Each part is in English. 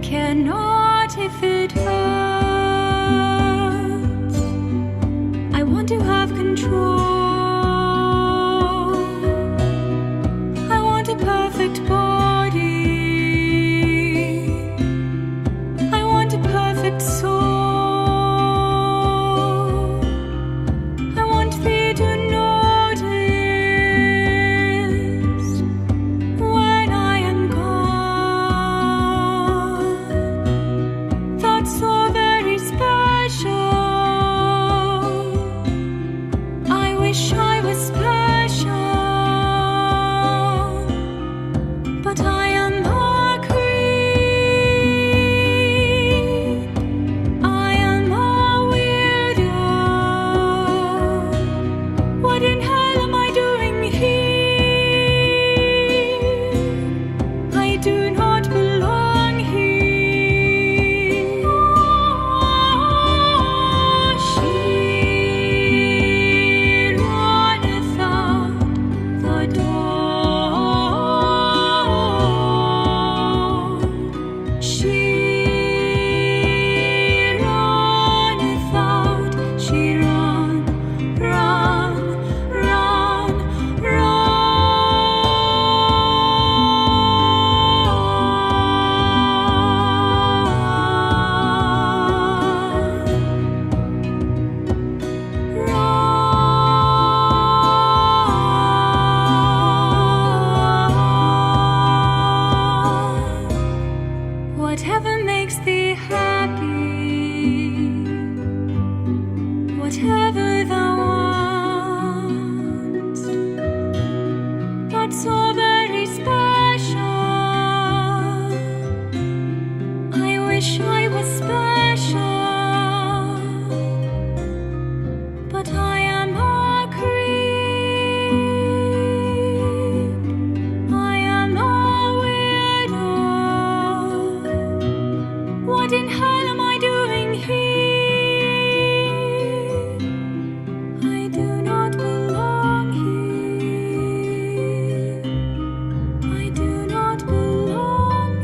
care not if it hurts. I want to have control. I want a perfect body. I want a perfect soul. I want thee to notice when I am gone. That's so very special. I wish I was special, but I am a creep. I am a weirdo. What in hell am I doing here? I do not belong here. She runneth out the door. She runneth out. She run, run, run, run. Whatever makes thee happy, whatever thou wants, that's so very special. I wish I was special, but I am a creep. I am a weirdo. What in hell am I doing here? I do not belong here. I do not belong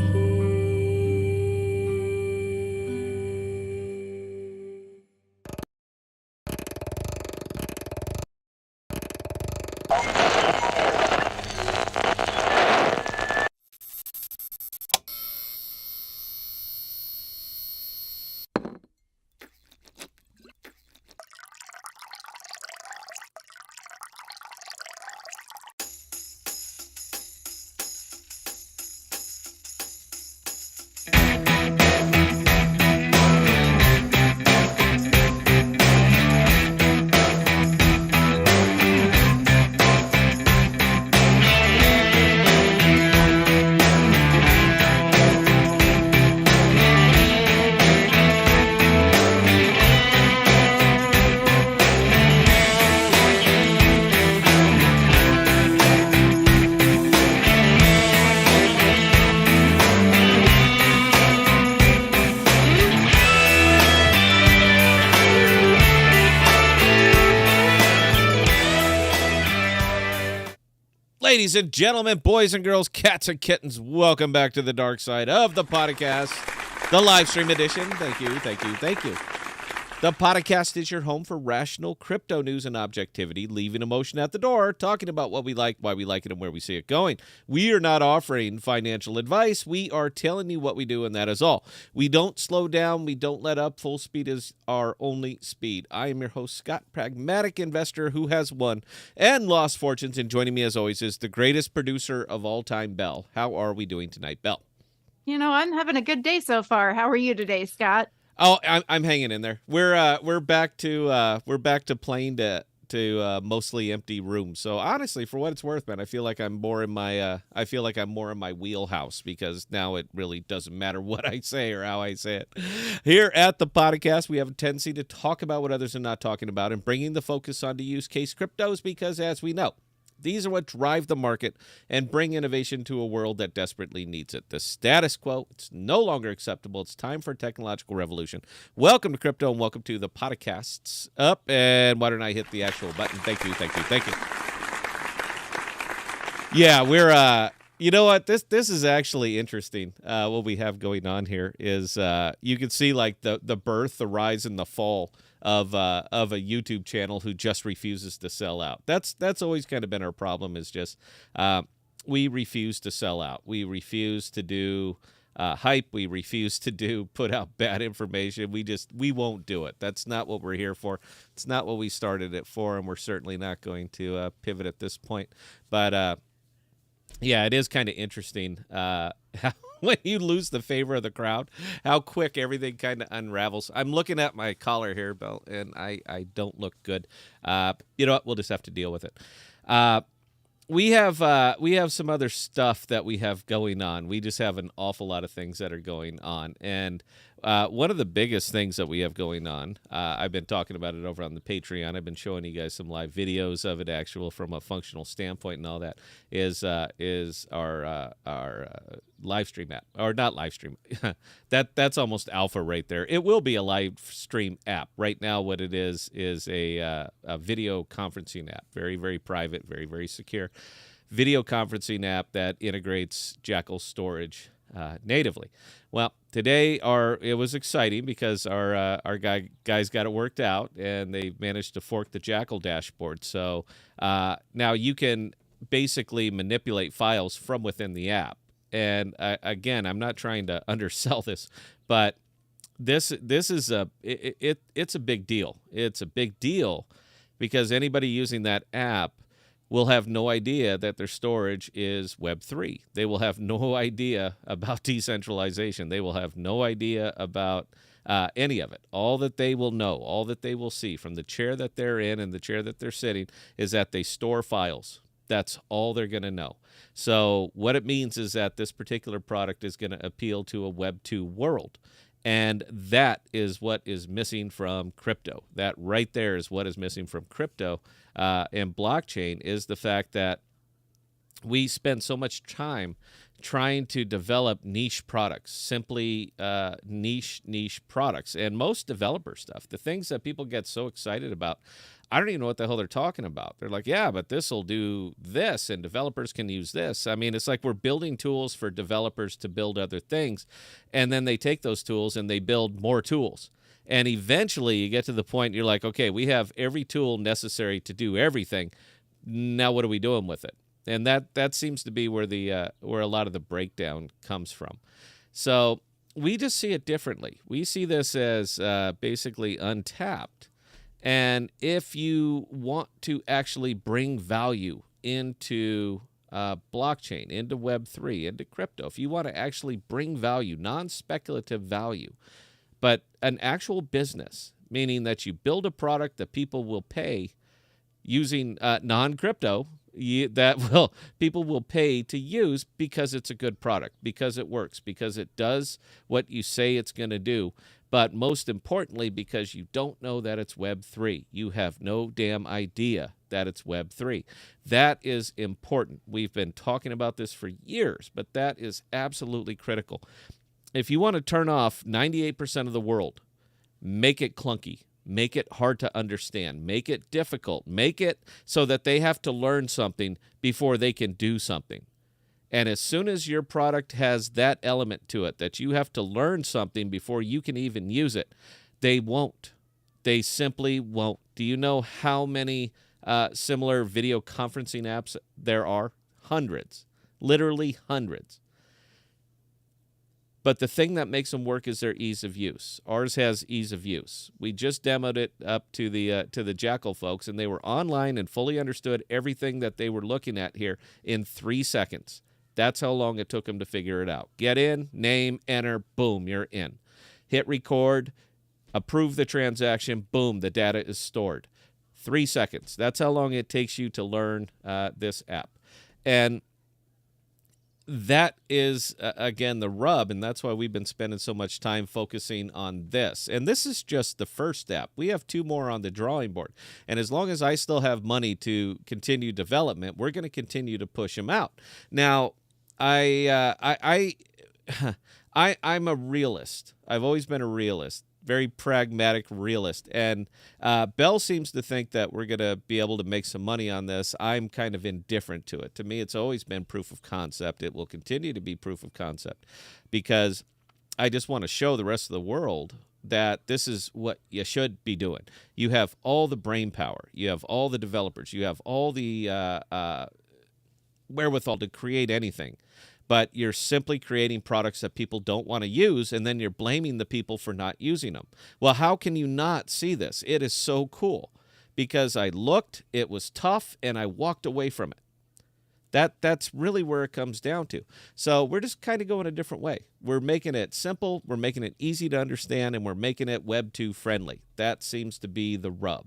Ladies and gentlemen, boys and girls, cats and kittens, welcome back to the dark side of the podcast, the live stream edition. Thank you, thank you, thank you. The podcast is your home for rational crypto news and objectivity, leaving emotion at the door, talking about what we like, why we like it, and where we see it going. We are not offering financial advice. We are telling you what we do, and that is all. We don't slow down. We don't let up. Full speed is our only speed. I am your host, Scott, pragmatic investor who has won and lost fortunes, and joining me as always is the greatest producer of all time, Belle. How are we doing tonight, Belle? You know, I'm having a good day so far. How are you today, Scott? Oh, I'm hanging in there. We're back to playing to mostly empty rooms. So honestly, for what it's worth, man, I feel like I'm more in my wheelhouse, because now it really doesn't matter what I say or how I say it. Here at the podcast, we have a tendency to talk about what others are not talking about and bringing the focus onto use case cryptos, because as we know, these are what drive the market and bring innovation to a world that desperately needs it. The status quo, it's no longer acceptable. It's time for a technological revolution. Welcome to Crypto, and welcome to the Podocasts. Up, and why don't I hit the actual button? Thank you, thank you, thank you. Yeah, You know what? This is actually interesting. What we have going on here is you can see like the birth, the rise, and the fall of a YouTube channel who just refuses to sell out. That's always kind of been our problem. Is just we refuse to sell out. We refuse to do hype. We refuse to put out bad information. We won't do it. That's not what we're here for. It's not what we started it for, and we're certainly not going to pivot at this point. But yeah, it is kind of interesting how, when you lose the favor of the crowd, how quick everything kind of unravels. I'm looking at my collar here, Bill, and I don't look good. You know what? We'll just have to deal with it. We have some other stuff that we have going on. We just have an awful lot of things that are going on, and one of the biggest things that we have going on, I've been talking about it over on the Patreon. I've been showing you guys some live videos of it, actual from a functional standpoint, and all that is our live stream app, or not live stream. That's almost alpha right there. It will be a live stream app. Right now, what it is a video conferencing app, very, very private, very, very secure video conferencing app that integrates Jackal storage natively. Well, today it was exciting because our guys got it worked out, and they managed to fork the Jackal dashboard. So now you can basically manipulate files from within the app. And again, I'm not trying to undersell this, but this is it's a big deal. It's a big deal because anybody using that app will have no idea that their storage is Web3. They will have no idea about decentralization. They will have no idea about any of it. All that they will know, all that they will see from the chair that they're in and the chair that they're sitting is that they store files. That's all they're going to know. So what it means is that this particular product is going to appeal to a Web 2 world. And that is what is missing from crypto. That right there is what is missing from crypto and blockchain, is the fact that we spend so much time trying to develop niche products, simply niche products. And most developer stuff, the things that people get so excited about, I don't even know what the hell they're talking about. They're like, yeah, but this will do this, and developers can use this. I mean, it's like we're building tools for developers to build other things, and then they take those tools and they build more tools. And eventually you get to the point you're like, okay, we have every tool necessary to do everything. Now what are we doing with it? And that seems to be where where a lot of the breakdown comes from. So we just see it differently. We see this as basically untapped. And if you want to actually bring value into blockchain, into Web3, into crypto, if you want to actually bring value, non-speculative value, but an actual business, meaning that you build a product that people will pay using non-crypto, people will pay to use because it's a good product, because it works, because it does what you say it's going to do. But most importantly, because you don't know that it's Web3. You have no damn idea that it's Web3. That is important. We've been talking about this for years, but that is absolutely critical. If you want to turn off 98% of the world, make it clunky. Make it hard to understand. Make it difficult. Make it so that they have to learn something before they can do something. And as soon as your product has that element to it, that you have to learn something before you can even use it, they won't. They simply won't. Do you know how many similar video conferencing apps there are? Hundreds. Literally hundreds. But the thing that makes them work is their ease of use. Ours has ease of use. We just demoed it up to the Jackal folks, and they were online and fully understood everything that they were looking at here in 3 seconds. That's how long it took them to figure it out. Get in, name, enter, boom, you're in. Hit record, approve the transaction, boom, the data is stored. 3 seconds. That's how long it takes you to learn this app. And that is, again, the rub, and that's why we've been spending so much time focusing on this. And this is just the first step. We have 2 more on the drawing board. And as long as I still have money to continue development, we're going to continue to push them out. Now, I'm a realist. I've always been a realist. very pragmatic realist. And Bell seems to think that we're going to be able to make some money on this. I'm kind of indifferent to it. To me, it's always been proof of concept. It will continue to be proof of concept because I just want to show the rest of the world that this is what you should be doing. You have all the brain power. You have all the developers. You have all the wherewithal to create anything. But you're simply creating products that people don't want to use, and then you're blaming the people for not using them. Well, how can you not see this? It is so cool because I looked, it was tough, and I walked away from it. That's really where it comes down to. So we're just kind of going a different way. We're making it simple, we're making it easy to understand, and we're making it Web 2 friendly. That seems to be the rub.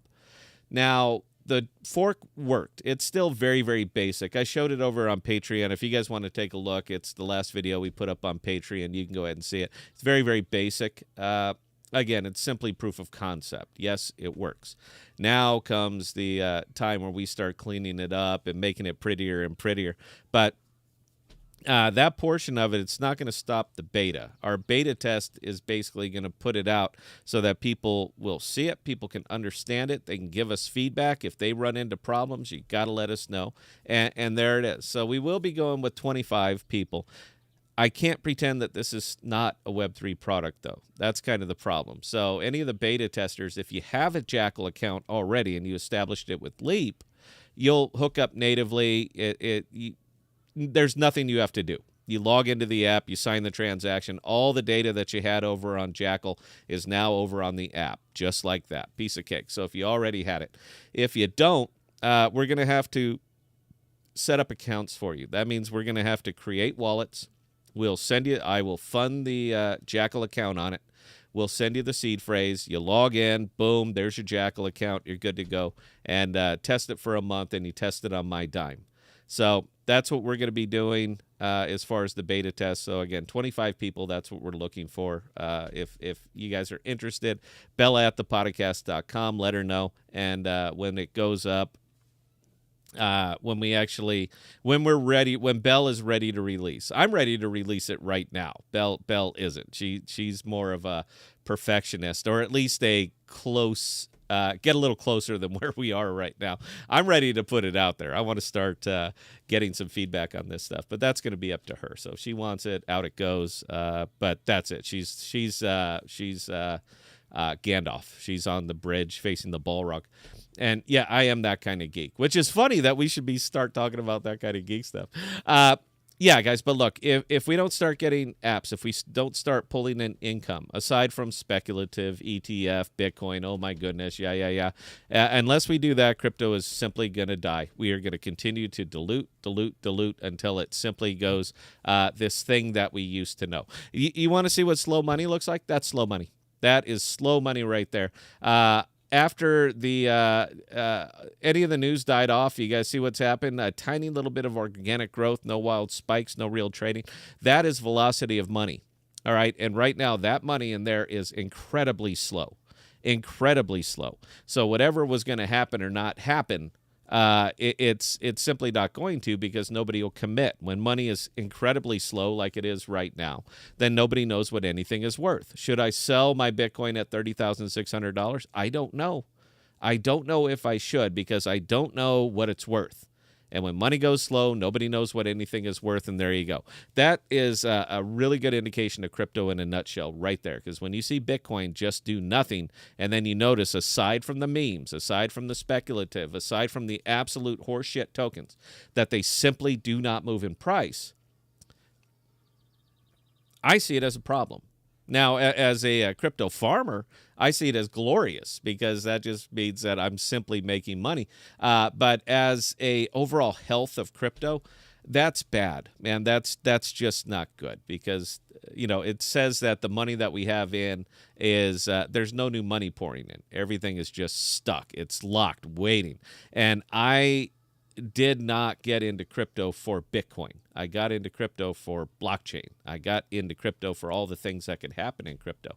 Now, the fork worked. It's still very, very basic. I showed it over on Patreon. If you guys want to take a look, it's the last video we put up on Patreon. You can go ahead and see it. It's very, very basic. Again, it's simply proof of concept. Yes, it works. Now comes the time where we start cleaning it up and making it prettier and prettier. But that portion of it, it's not going to stop the beta. Our beta test is basically going to put it out so that people will see it. People can understand it. They can give us feedback. If they run into problems, you got to let us know. And there it is. So we will be going with 25 people. I can't pretend that this is not a Web3 product, though. That's kind of the problem. So any of the beta testers, if you have a Jackal account already and you established it with Leap, you'll hook up natively. There's nothing you have to do. You log into the app, you sign the transaction. All the data that you had over on Jackal is now over on the app, just like that. Piece of cake. So if you already had it. If you don't, we're going to have to set up accounts for you. That means we're going to have to create wallets. We'll send you, I will fund the Jackal account on it. We'll send you the seed phrase. You log in, boom, there's your Jackal account. You're good to go. And test it for a month, and you test it on my dime. So that's what we're going to be doing as far as the beta test. So, again, 25 people, that's what we're looking for. If you guys are interested, Bella at ThePodocasts.com, let her know. And when it goes up, when we're ready, when Belle is ready to release. I'm ready to release it right now. Belle isn't. She's more of a perfectionist, or at least a close, get a little closer than where we are right now. I'm ready to put it out there. I want to start getting some feedback on this stuff, but that's going to be up to her. So if she wants it, out it goes. But that's it. She's Gandalf. She's on the bridge facing the Balrog. And yeah, I am that kind of geek, which is funny that we should start talking about that kind of geek stuff. Yeah, guys, but look, if we don't start getting apps, if we don't start pulling in income, aside from speculative, ETF, Bitcoin, oh my goodness, yeah. Unless we do that, crypto is simply going to die. We are going to continue to dilute until it simply goes this thing that we used to know. You want to see what slow money looks like? That's slow money. That is slow money right there. After the any of the news died off, you guys see what's happened? A tiny little bit of organic growth, no wild spikes, no real trading. That is velocity of money. All right. And right now, that money in there is incredibly slow. Incredibly slow. So whatever was going to happen or not happen, it's simply not going to, because nobody will commit. When money is incredibly slow like it is right now, then nobody knows what anything is worth. Should I sell my Bitcoin at $30,600? I don't know. I don't know if I should, because I don't know what it's worth. And when money goes slow, nobody knows what anything is worth, and there you go. That is a really good indication of crypto in a nutshell right there, because when you see Bitcoin just do nothing, and then you notice, aside from the memes, aside from the speculative, aside from the absolute horseshit tokens, that they simply do not move in price, I see it as a problem. Now, as a crypto farmer, I see it as glorious, because that just means that I'm simply making money. But as a overall health of crypto, that's bad, man. That's just not good, because it says that the money that we have in is there's no new money pouring in. Everything is just stuck. It's locked, waiting. And I did not get into crypto for Bitcoin. I got into crypto for blockchain. I got into crypto for all the things that could happen in crypto.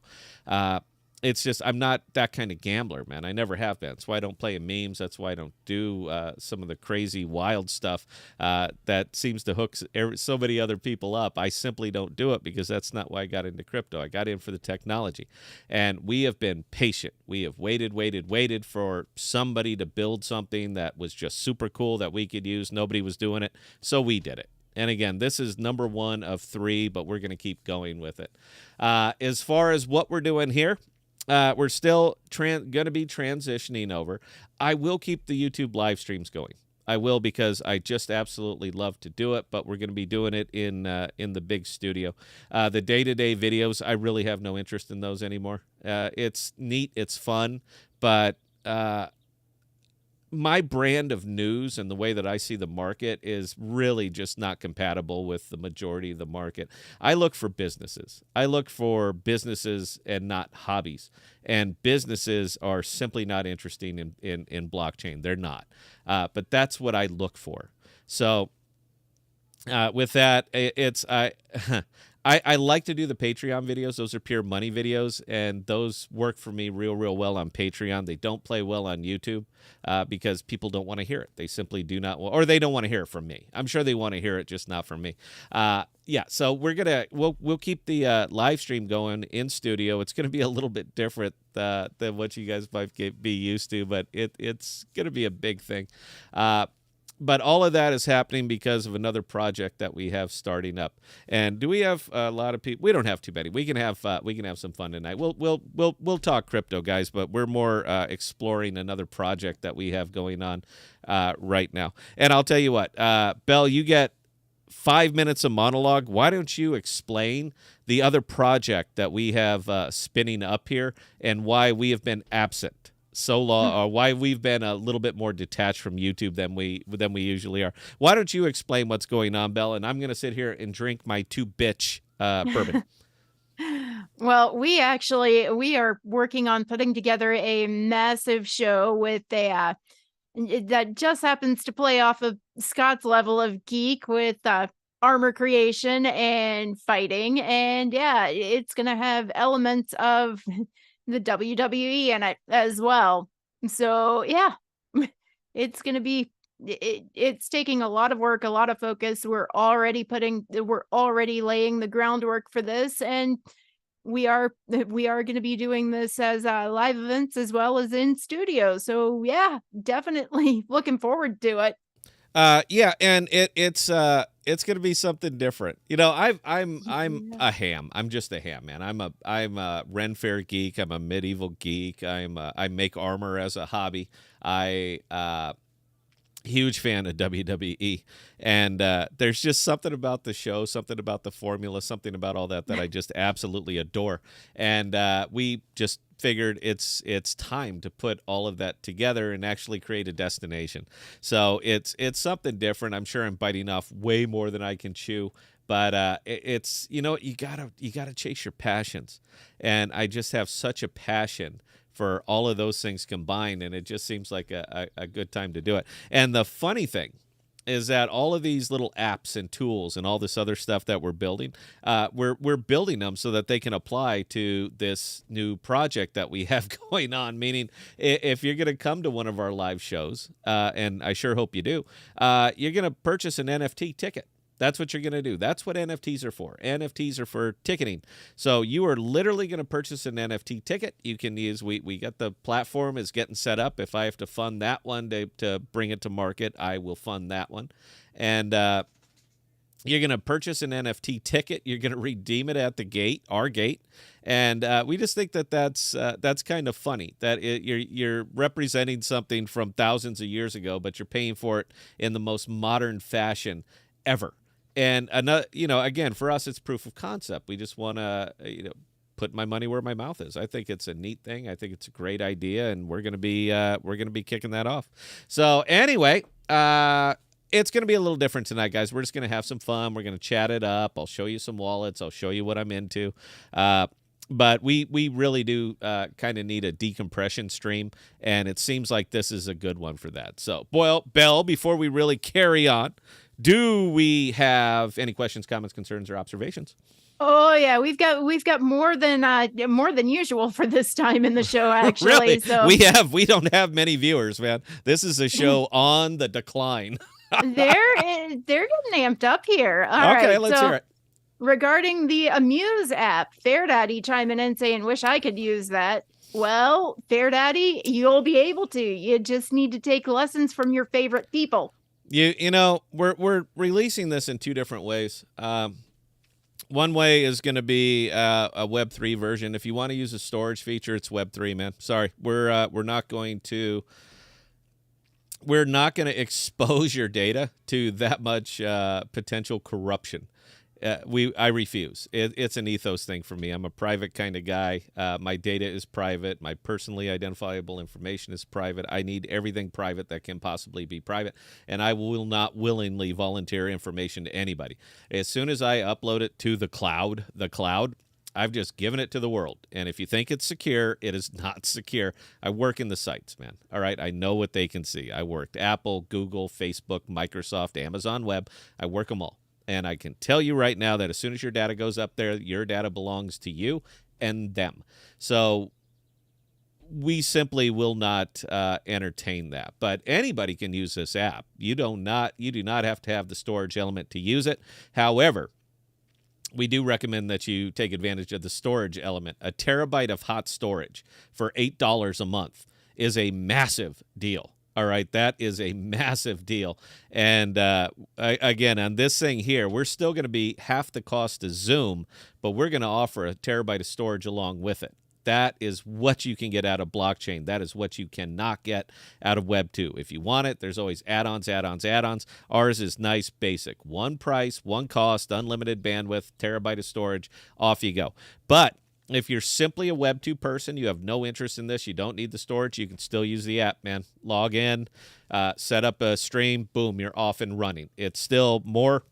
it's just I'm not that kind of gambler, man. I never have been. That's why I don't play in memes. That's why I don't do some of the crazy, wild stuff that seems to hook so many other people up. I simply don't do it because that's not why I got into crypto. I got in for the technology. And we have been patient. We have waited for somebody to build something that was just super cool that we could use. Nobody was doing it, so we did it. And again, this is number 1 of 3, but we're going to keep going with it. As far as what we're doing here, we're still going to be transitioning over. I will keep the YouTube live streams going. I will because I just absolutely love to do it, but we're going to be doing it in the big studio. The day-to-day videos, I really have no interest in those anymore. It's neat, it's fun, but my brand of news and the way that I see the market is really just not compatible with the majority of the market. I look for businesses. I look for businesses and not hobbies. And businesses are simply not interesting in blockchain. They're not. But that's what I look for. So with that, I like to do the Patreon videos. Those are pure money videos, and those work for me real well on Patreon. They don't play well on YouTube because people don't want to hear it. They simply do not, or they don't want to hear it from me. I'm sure they want to hear it, just not from me. Yeah, so we'll keep the live stream going in studio. It's gonna be a little bit different than what you guys might be used to, but it's gonna be a big thing. But all of that is happening because of another project that we have starting up. And do we have a lot of people? We don't have too many. We can have some fun tonight. We'll talk crypto, guys, but we're more exploring another project that we have going on right now. And I'll tell you what, Belle, you get 5 minutes of monologue. Why don't you explain the other project that we have spinning up here and why we have been absent so long, or why we've been a little bit more detached from YouTube than we usually are. Why don't you explain what's going on, Belle? And I'm going to sit here and drink my 2-bitch bourbon. Well, we are working on putting together a massive show with that just happens to play off of Scott's level of geek with armor creation and fighting. And yeah, it's going to have elements of the WWE in it as well. So yeah, it's going to be, it's taking a lot of work, a lot of focus. We're already laying the groundwork for this, and we are going to be doing this as live events as well as in studio. So yeah, definitely looking forward to it. Yeah, and it's going to be something different. You know, I'm a ham. I'm just a ham, man. I'm a Ren Fair geek. I'm a medieval geek. I make armor as a hobby. Huge fan of WWE, and there's just something about the show, something about the formula, something about all that I just absolutely adore. And we just figured it's time to put all of that together and actually create a destination. So it's something different. I'm sure I'm biting off way more than I can chew, but it's, you know, you gotta chase your passions, and I just have such a passion for all of those things combined, and it just seems like a good time to do it. And the funny thing is that all of these little apps and tools and all this other stuff that we're building, we're building them so that they can apply to this new project that we have going on. Meaning, if you're going to come to one of our live shows, and I sure hope you do, you're going to purchase an NFT ticket. That's what you're going to do. That's what NFTs are for. NFTs are for ticketing. So you are literally going to purchase an NFT ticket. You can use, we got the platform is getting set up. If I have to fund that one to bring it to market, I will fund that one. And you're going to purchase an NFT ticket. You're going to redeem it at the gate, our gate. And we just think that's kind of funny that you're representing something from thousands of years ago, but you're paying for it in the most modern fashion ever. And another, you know, again, for us, it's proof of concept. We just want to, put my money where my mouth is. I think it's a neat thing. I think it's a great idea, and we're gonna be kicking that off. So anyway, it's gonna be a little different tonight, guys. We're just gonna have some fun. We're gonna chat it up. I'll show you some wallets. I'll show you what I'm into. But we really do kind of need a decompression stream, and it seems like this is a good one for that. So, Belle, before we really carry on, do we have any questions, comments, concerns, or observations? Oh yeah, we've got more than usual for this time in the show actually. Really? So We don't have many viewers, man. This is a show on the decline. they're getting amped up here. All Okay, right. let's So hear it. regarding the aMuse app, Fair Daddy chiming in saying, "Wish I could use that." Well, Fair Daddy, you'll be able to. You just need to take lessons from your favorite people. You know, we're releasing this in two different ways. One way is going to be a Web3 version. If you want to use a storage feature, it's Web3, man. Sorry, we're not going to expose your data to that much potential corruption. I refuse. It's an ethos thing for me. I'm a private kind of guy. My data is private. My personally identifiable information is private. I need everything private that can possibly be private, and I will not willingly volunteer information to anybody. As soon as I upload it to the cloud, I've just given it to the world. And if you think it's secure, it is not secure. I work in the sites, man. All right. I know what they can see. I worked Apple, Google, Facebook, Microsoft, Amazon Web. I work them all. And I can tell you right now that as soon as your data goes up there, your data belongs to you and them. So we simply will not entertain that. But anybody can use this app. You do not have to have the storage element to use it. However, we do recommend that you take advantage of the storage element. A terabyte of hot storage for $8 a month is a massive deal. All right, that is a massive deal. And again, on this thing here, we're still going to be half the cost of Zoom, but we're going to offer a terabyte of storage along with it. That is what you can get out of blockchain. That is what you cannot get out of Web 2. If you want it, there's always add-ons, add-ons, add-ons. Ours is nice, basic. One price, one cost, unlimited bandwidth, terabyte of storage, off you go. But if you're simply a Web 2 person, you have no interest in this, you don't need the storage, you can still use the app, man. Log in, set up a stream, boom, you're off and running. It's still more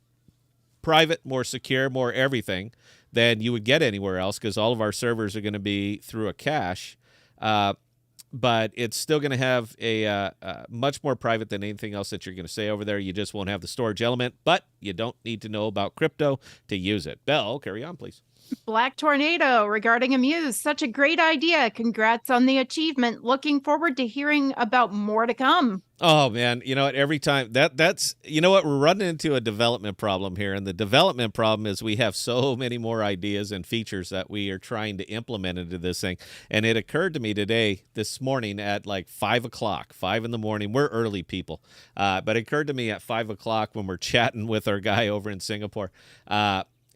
private, more secure, more everything than you would get anywhere else because all of our servers are going to be through a cache. But it's still going to have a much more private than anything else that you're going to say over there. You just won't have the storage element, but you don't need to know about crypto to use it. Belle, carry on, please. Black Tornado regarding aMuse, such a great idea. Congrats on the achievement. Looking forward to hearing about more to come. Oh man, you know what? Every time that's you know what, we're running into a development problem here, and the development problem is we have so many more ideas and features that we are trying to implement into this thing. And it occurred to me this morning at like 5:00, 5 in the morning. We're early people, but it occurred to me at 5:00 when we're chatting with our guy over in Singapore.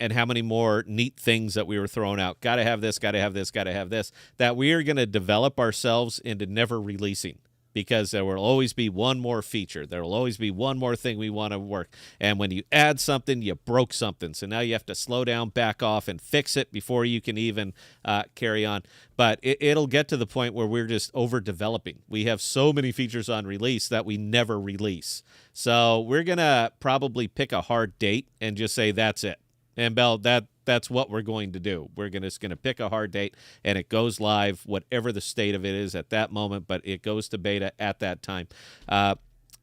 And how many more neat things that we were throwing out. Got to have this, got to have this, got to have this. That we are going to develop ourselves into never releasing because there will always be one more feature. There will always be one more thing we want to work. And when you add something, you broke something. So now you have to slow down, back off, and fix it before you can even carry on. But it'll get to the point where we're just overdeveloping. We have so many features on release that we never release. So we're going to probably pick a hard date and just say that's it. And Belle, that's what we're going to do. We're just going to pick a hard date, and it goes live, whatever the state of it is at that moment, but it goes to beta at that time.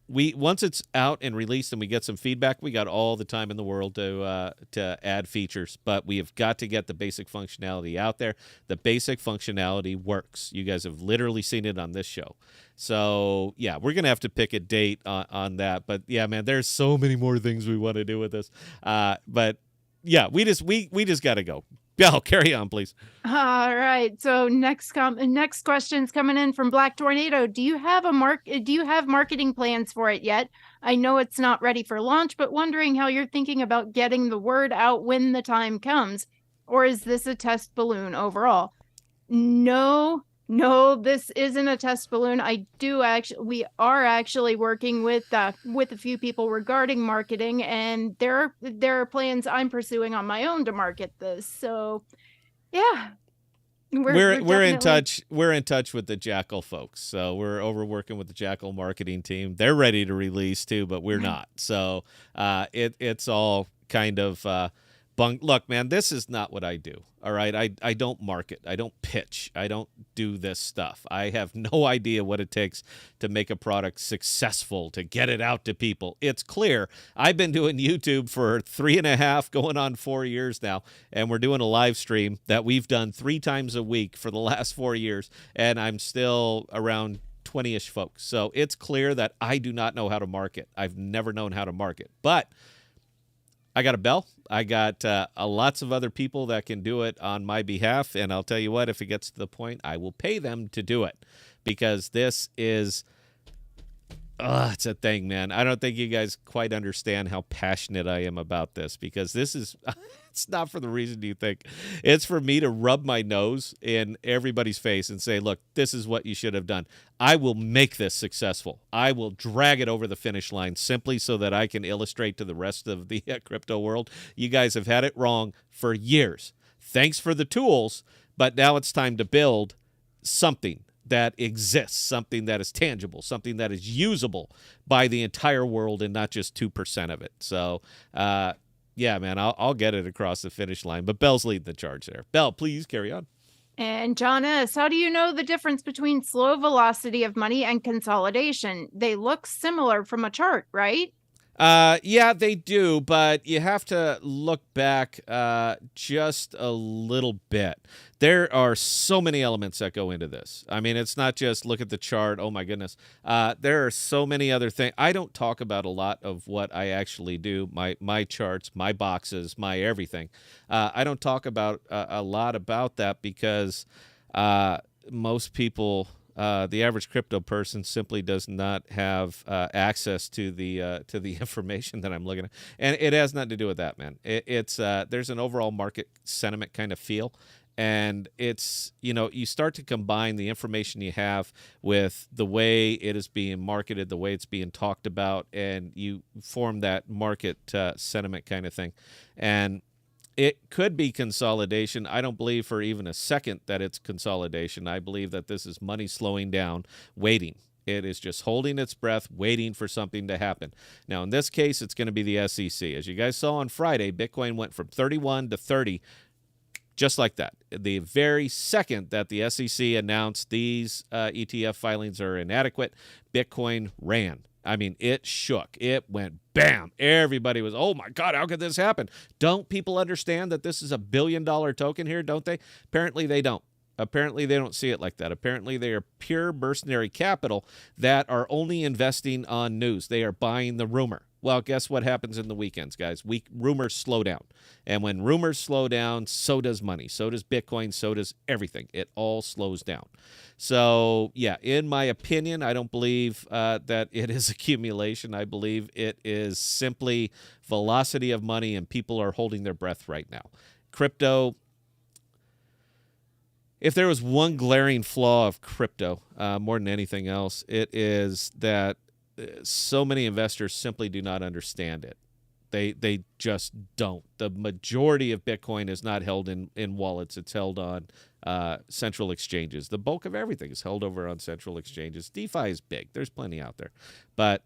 Once it's out and released and we get some feedback, we got all the time in the world to add features, but we have got to get the basic functionality out there. The basic functionality works. You guys have literally seen it on this show. So, yeah, we're going to have to pick a date on that. But, yeah, man, there's so many more things we want to do with this. But yeah, we just got to go. Belle, carry on, please. All right. So next question's coming in from Black Tornado. Do you have marketing plans for it yet? I know it's not ready for launch, but wondering how you're thinking about getting the word out when the time comes. Or is this a test balloon overall? No, this isn't a test balloon. We are actually working with a few people regarding marketing, and there are plans I'm pursuing on my own to market this. So, yeah, we're in touch. We're in touch with the Jackal folks. So we're over working with the Jackal marketing team. They're ready to release too, but we're not. So it's all kind of Look, man, this is not what I do. All right. I don't market. I don't pitch. I don't do this stuff. I have no idea what it takes to make a product successful, to get it out to people. It's clear. I've been doing YouTube for 3.5, going on 4 years now, and we're doing a live stream that we've done 3 times a week for the last 4 years, and I'm still around 20-ish folks. So it's clear that I do not know how to market. I've never known how to market. But I got a bell. I got lots of other people that can do it on my behalf. And I'll tell you what, if it gets to the point, I will pay them to do it, because this is, it's a thing, man. I don't think you guys quite understand how passionate I am about this, because this is, it's not for the reason you think. It's for me to rub my nose in everybody's face and say, look, this is what you should have done. I will make this successful. I will drag it over the finish line simply so that I can illustrate to the rest of the crypto world, you guys have had it wrong for years. Thanks for the tools, but now it's time to build something that exists, something that is tangible, something that is usable by the entire world and not just 2% of it. So, yeah, man, I'll get it across the finish line. But Bell's leading the charge there. Bell, please carry on. And John S., how do you know the difference between slow velocity of money and consolidation? They look similar from a chart, right? Yeah, they do, but you have to look back just a little bit. There are so many elements that go into this. I mean, it's not just look at the chart. Oh, my goodness. There are so many other things. I don't talk about a lot of what I actually do, my charts, my boxes, my everything. I don't talk about a lot about that because most people... the average crypto person simply does not have access to the information that I'm looking at, and it has nothing to do with that, man. It's there's an overall market sentiment kind of feel, and it's, you start to combine the information you have with the way it is being marketed, the way it's being talked about, and you form that market sentiment kind of thing, and it could be consolidation. I don't believe for even a second that it's consolidation. I believe that this is money slowing down, waiting. It is just holding its breath, waiting for something to happen. Now, in this case, it's going to be the SEC. As you guys saw on Friday, Bitcoin went from 31 to 30, just like that. The very second that the SEC announced these ETF filings are inadequate, Bitcoin ran. I mean, it shook. It went bam. Everybody was, oh my God, how could this happen? Don't people understand that this is $1 billion token here, don't they? Apparently they don't. Apparently they don't see it like that. Apparently they are pure mercenary capital that are only investing on news. They are buying the rumor. Well, guess what happens in the weekends, guys? Rumors slow down. And when rumors slow down, so does money. So does Bitcoin. So does everything. It all slows down. So, yeah, in my opinion, I don't believe that it is accumulation. I believe it is simply velocity of money, and people are holding their breath right now. Crypto, if there was one glaring flaw of crypto, more than anything else, it is that so many investors simply do not understand it. They just don't. The majority of Bitcoin is not held in wallets. It's held on central exchanges. The bulk of everything is held over on central exchanges. DeFi is big. There's plenty out there. But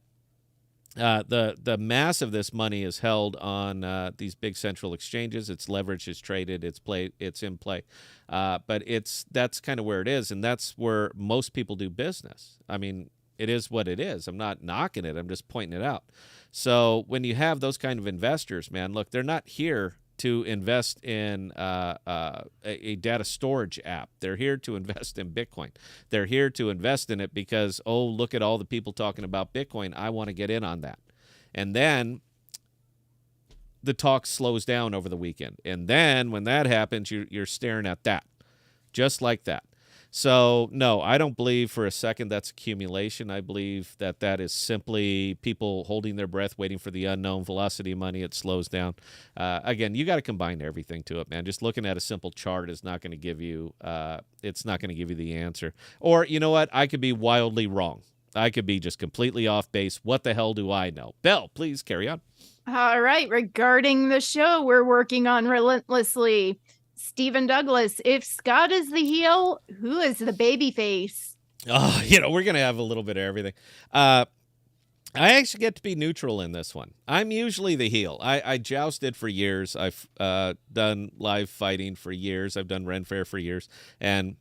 the mass of this money is held on these big central exchanges. It's leveraged, it's traded, it's in play. But that's kind of where it is, and that's where most people do business. I mean, it is what it is. I'm not knocking it. I'm just pointing it out. So when you have those kind of investors, man, look, they're not here to invest in a data storage app. They're here to invest in Bitcoin. They're here to invest in it because, oh, look at all the people talking about Bitcoin. I want to get in on that. And then the talk slows down over the weekend. And then when that happens, you're staring at that, just like that. So, no, I don't believe for a second that's accumulation. I believe that is simply people holding their breath, waiting for the unknown. Velocity of money, it slows down. Again, you got to combine everything to it, man. Just looking at a simple chart is not going to give you it's not going to give you the answer. Or, you know what? I could be wildly wrong. I could be just completely off base. What the hell do I know? Belle, please carry on. All right. Regarding the show we're working on relentlessly, Stephen Douglas, if Scott is the heel, who is the baby face? Oh, we're going to have a little bit of everything. I actually get to be neutral in this one. I'm usually the heel. I jousted for years. I've done live fighting for years. I've done Ren Fair for years. And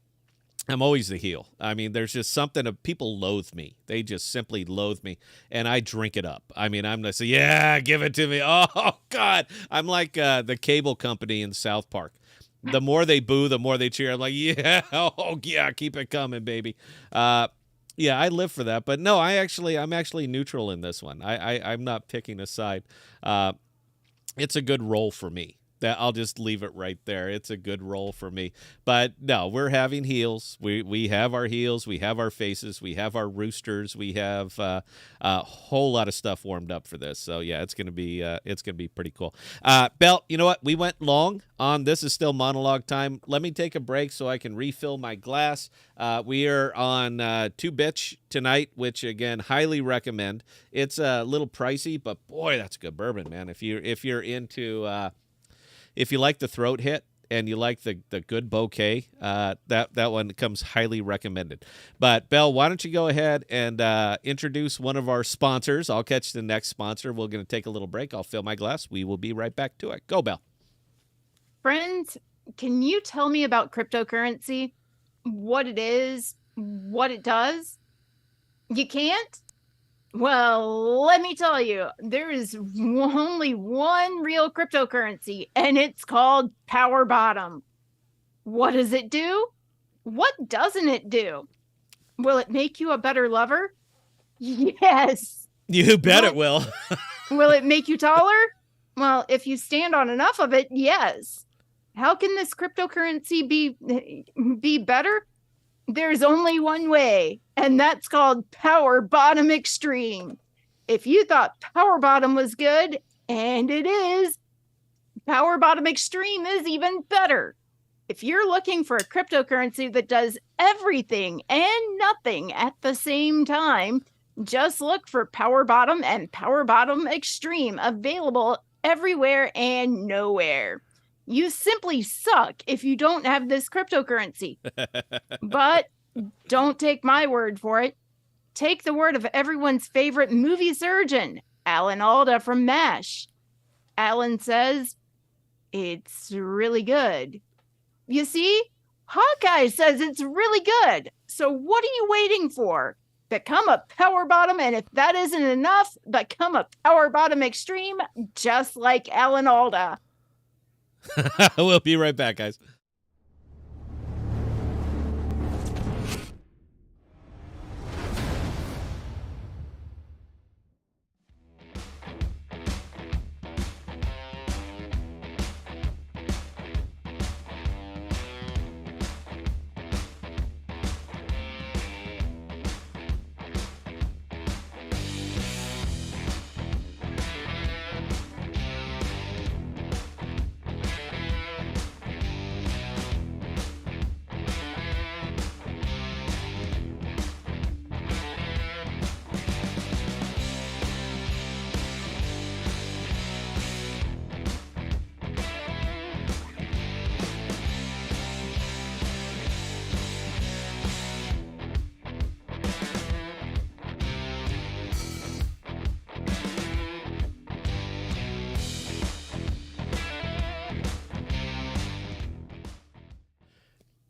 I'm always the heel. I mean, there's just something of people loathe me. They just simply loathe me, and I drink it up. I mean, I'm going to say, yeah, give it to me. Oh, God. I'm like the cable company in South Park. The more they boo, the more they cheer. I'm like, yeah, oh, yeah, keep it coming, baby. Yeah, I live for that. But no, I'm actually neutral in this one. I'm not picking a side. It's a good role for me. That I'll just leave it right there. It's a good role for me. But no, we're having heels. We have our heels. We have our faces. We have our roosters. We have a whole lot of stuff warmed up for this. So yeah, it's gonna be pretty cool. Belle, you know what? We went long on this. Is still monologue time. Let me take a break so I can refill my glass. We are on 2Bitch tonight, which again highly recommend. It's a little pricey, but boy, that's good bourbon, man. If you're into if you like the throat hit and you like the good bouquet, that one comes highly recommended. But, Belle, why don't you go ahead and introduce one of our sponsors. I'll catch the next sponsor. We're going to take a little break. I'll fill my glass. We will be right back to it. Go, Belle. Friends, can you tell me about cryptocurrency? What it is? What it does? You can't? Well, let me tell you, there is only one real cryptocurrency, and it's called Power Bottom. What does it do? What doesn't it do? Will it make you a better lover? Yes. You bet it will. Will it make you taller? Well, if you stand on enough of it, yes. How can this cryptocurrency be better? There's only one way, and that's called Power Bottom Extreme. If you thought Power Bottom was good, and it is, Power Bottom Extreme is even better. If you're looking for a cryptocurrency that does everything and nothing at the same time, just look for Power Bottom and Power Bottom Extreme, available everywhere and nowhere. You simply suck if you don't have this cryptocurrency. But don't take my word for it. Take the word of everyone's favorite movie surgeon, Alan Alda from MASH. Alan says, it's really good. You see, Hawkeye says it's really good. So what are you waiting for? Become a Power Bottom, and if that isn't enough, become a Power Bottom Extreme, just like Alan Alda. We'll be right back, guys.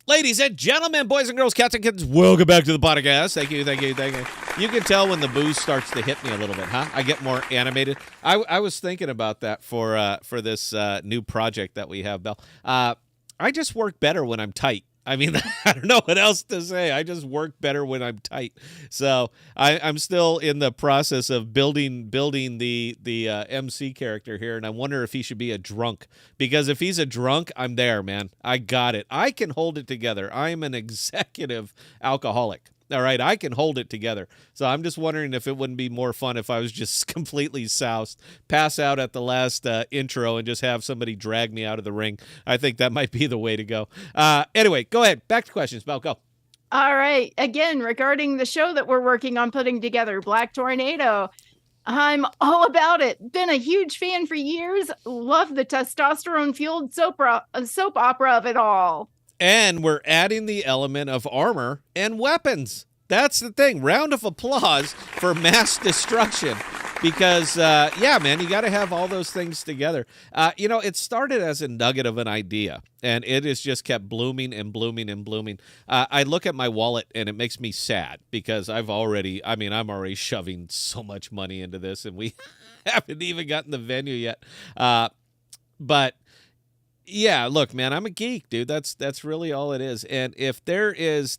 Ladies and gentlemen, boys and girls, cats and kittens, welcome back to the podcast. Thank you, thank you, thank you. You can tell when the booze starts to hit me a little bit, huh? I get more animated. I was thinking about that for this new project that we have, Belle. I just work better when I'm tight. I mean, I don't know what else to say. I just work better when I'm tight. So I'm still in the process of building the MC character here, and I wonder if he should be a drunk. Because if he's a drunk, I'm there, man. I got it. I can hold it together. I'm an executive alcoholic. All right, I can hold it together. So I'm just wondering if it wouldn't be more fun if I was just completely soused, pass out at the last intro, and just have somebody drag me out of the ring. I think that might be the way to go. Anyway, go ahead. Back to questions, Belle. Go. All right. Again, regarding the show that we're working on putting together, Black Tornado, I'm all about it. Been a huge fan for years. Love the testosterone-fueled soap opera of it all. And we're adding the element of armor and weapons. That's the thing. Round of applause for mass destruction. Because, yeah, man, you got to have all those things together. It started as a nugget of an idea, and it has just kept blooming and blooming and blooming. I look at my wallet, and it makes me sad because I'm already shoving so much money into this, and we haven't even gotten the venue yet. But yeah, look, man, I'm a geek, dude. That's really all it is. And if there's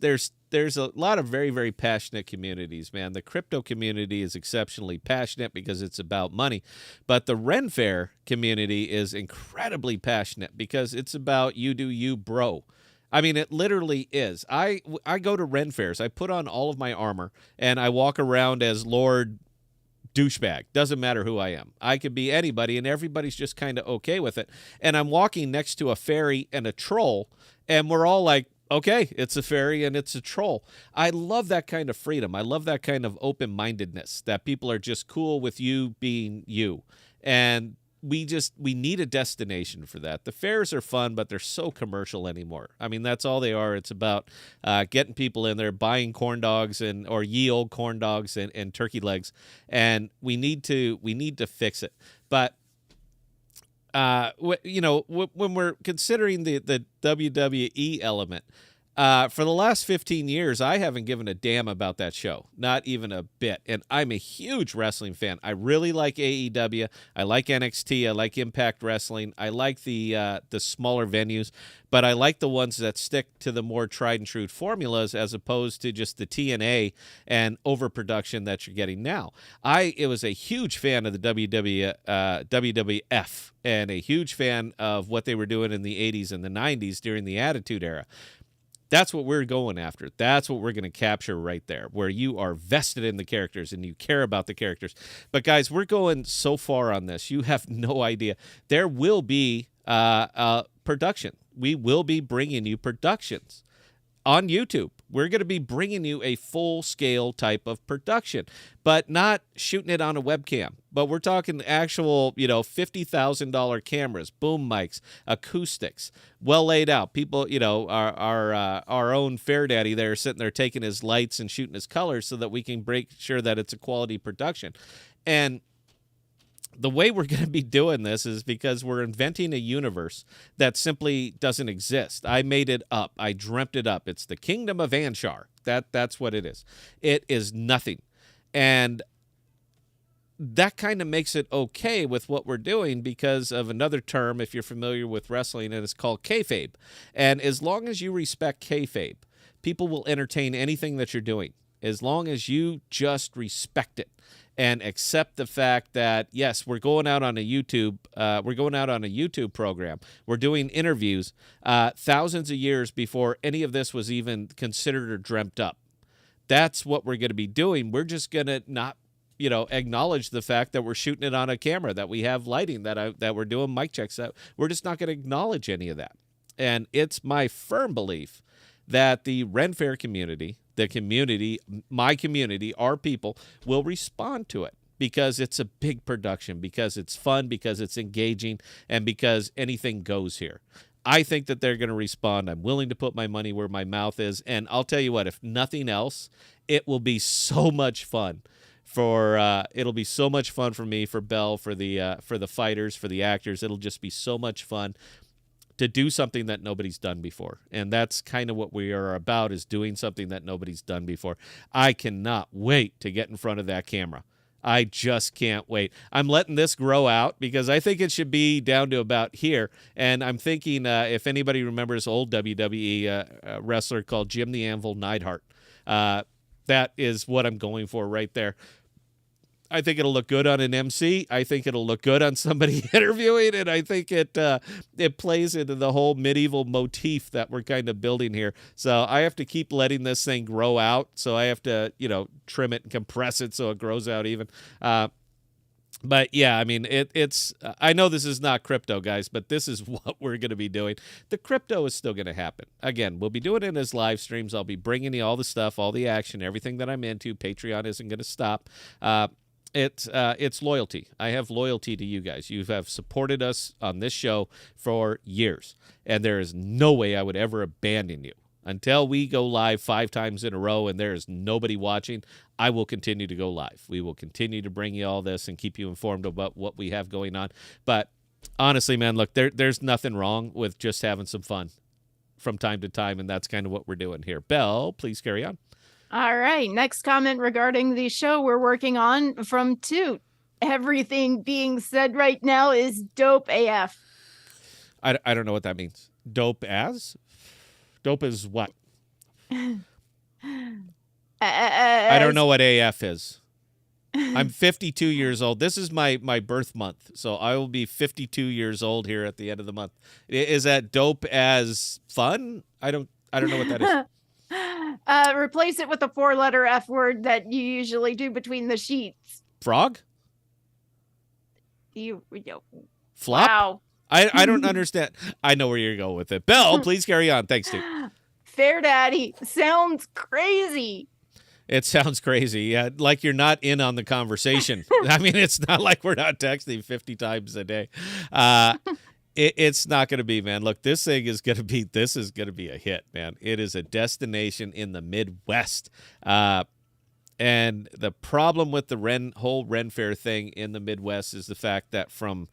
a lot of very, very passionate communities, man. The crypto community is exceptionally passionate because it's about money. But the Ren Fair community is incredibly passionate because it's about you do you, bro. I mean, it literally is. I go to Ren Fairs. I put on all of my armor, and I walk around as Lord Douchebag. Doesn't matter who I am. I could be anybody, and everybody's just kind of okay with it. And I'm walking next to a fairy and a troll, and we're all like, okay, it's a fairy and it's a troll. I love that kind of freedom. I love that kind of open-mindedness, that people are just cool with you being you. And we need a destination for that. The fairs are fun, but they're so commercial anymore. I mean, that's all they are. It's about getting people in there, buying corn dogs or ye old corn dogs and turkey legs. And we need to fix it. But when we're considering the WWE element, for the last 15 years, I haven't given a damn about that show, not even a bit. And I'm a huge wrestling fan. I really like AEW. I like NXT. I like Impact Wrestling. I like the smaller venues, but I like the ones that stick to the more tried and true formulas as opposed to just the TNA and overproduction that you're getting now. I was a huge fan of the WWF and a huge fan of what they were doing in the 80s and the 90s during the Attitude Era. That's what we're going after. That's what we're going to capture right there, where you are vested in the characters and you care about the characters. But, guys, we're going so far on this. You have no idea. There will be production. We will be bringing you productions on YouTube. We're going to be bringing you a full-scale type of production, but not shooting it on a webcam. But we're talking actual, $50,000 cameras, boom mics, acoustics, well laid out. People, our own Fair Daddy there sitting there taking his lights and shooting his colors so that we can make sure that it's a quality production. And the way we're going to be doing this is because we're inventing a universe that simply doesn't exist. I made it up. I dreamt it up. It's the Kingdom of Anshar. That's what it is. It is nothing. And that kind of makes it okay with what we're doing because of another term, if you're familiar with wrestling, and it's called kayfabe. And as long as you respect kayfabe, people will entertain anything that you're doing, as long as you just respect it and accept the fact that, yes, we're going out on a YouTube program. We're doing interviews thousands of years before any of this was even considered or dreamt up. That's what we're going to be doing. We're just going to not, acknowledge the fact that we're shooting it on a camera, that we have lighting, that we're doing mic checks. That we're just not going to acknowledge any of that. And it's my firm belief that the Ren Fair community, my community, our people, will respond to it because it's a big production, because it's fun, because it's engaging, and because anything goes here. I think that they're going to respond. I'm willing to put my money where my mouth is. And I'll tell you what, if nothing else, it will be so much fun. It'll be so much fun for me, for Belle, for the fighters, for the actors. It'll just be so much fun to do something that nobody's done before. And that's kind of what we are about, is doing something that nobody's done before. I cannot wait to get in front of that camera. I just can't wait. I'm letting this grow out because I think it should be down to about here. And I'm thinking, if anybody remembers old WWE wrestler called Jim the Anvil Neidhart, that is what I'm going for right there. I think it'll look good on an MC. I think it'll look good on somebody interviewing, and I think it plays into the whole medieval motif that we're kind of building here. So I have to keep letting this thing grow out. So I have to, trim it and compress it so it grows out even. But yeah, I mean, it's. I know this is not crypto, guys, but this is what we're going to be doing. The crypto is still going to happen. Again, we'll be doing it as live streams. I'll be bringing you all the stuff, all the action, everything that I'm into. Patreon isn't going to stop. It's loyalty. I have loyalty to you guys. You have supported us on this show for years, and there is no way I would ever abandon you. Until we go live 5 times in a row and there is nobody watching, I will continue to go live. We will continue to bring you all this and keep you informed about what we have going on. But honestly, man, look, there's nothing wrong with just having some fun from time to time, and that's kind of what we're doing here. Belle, please carry on. All right. Next comment regarding the show we're working on from Toot. Everything being said right now is dope AF. I don't know what that means. Dope as? Dope is what? I don't know what AF is. I'm 52 years old. This is my birth month, so I will be 52 years old here at the end of the month. Is that dope as fun? I don't know what that is. Replace it with a 4-letter F word that you usually do between the sheets. Frog? Flop? Wow. I don't understand. I know where you're going with it. Belle, please carry on. Thanks, dude. Fair Daddy sounds crazy. It sounds crazy. Yeah, like you're not in on the conversation. I mean, it's not like we're not texting 50 times a day. It's not going to be, man. Look, this is going to be a hit, man. It is a destination in the Midwest. And the problem with the whole Ren Fair thing in the Midwest is the fact that from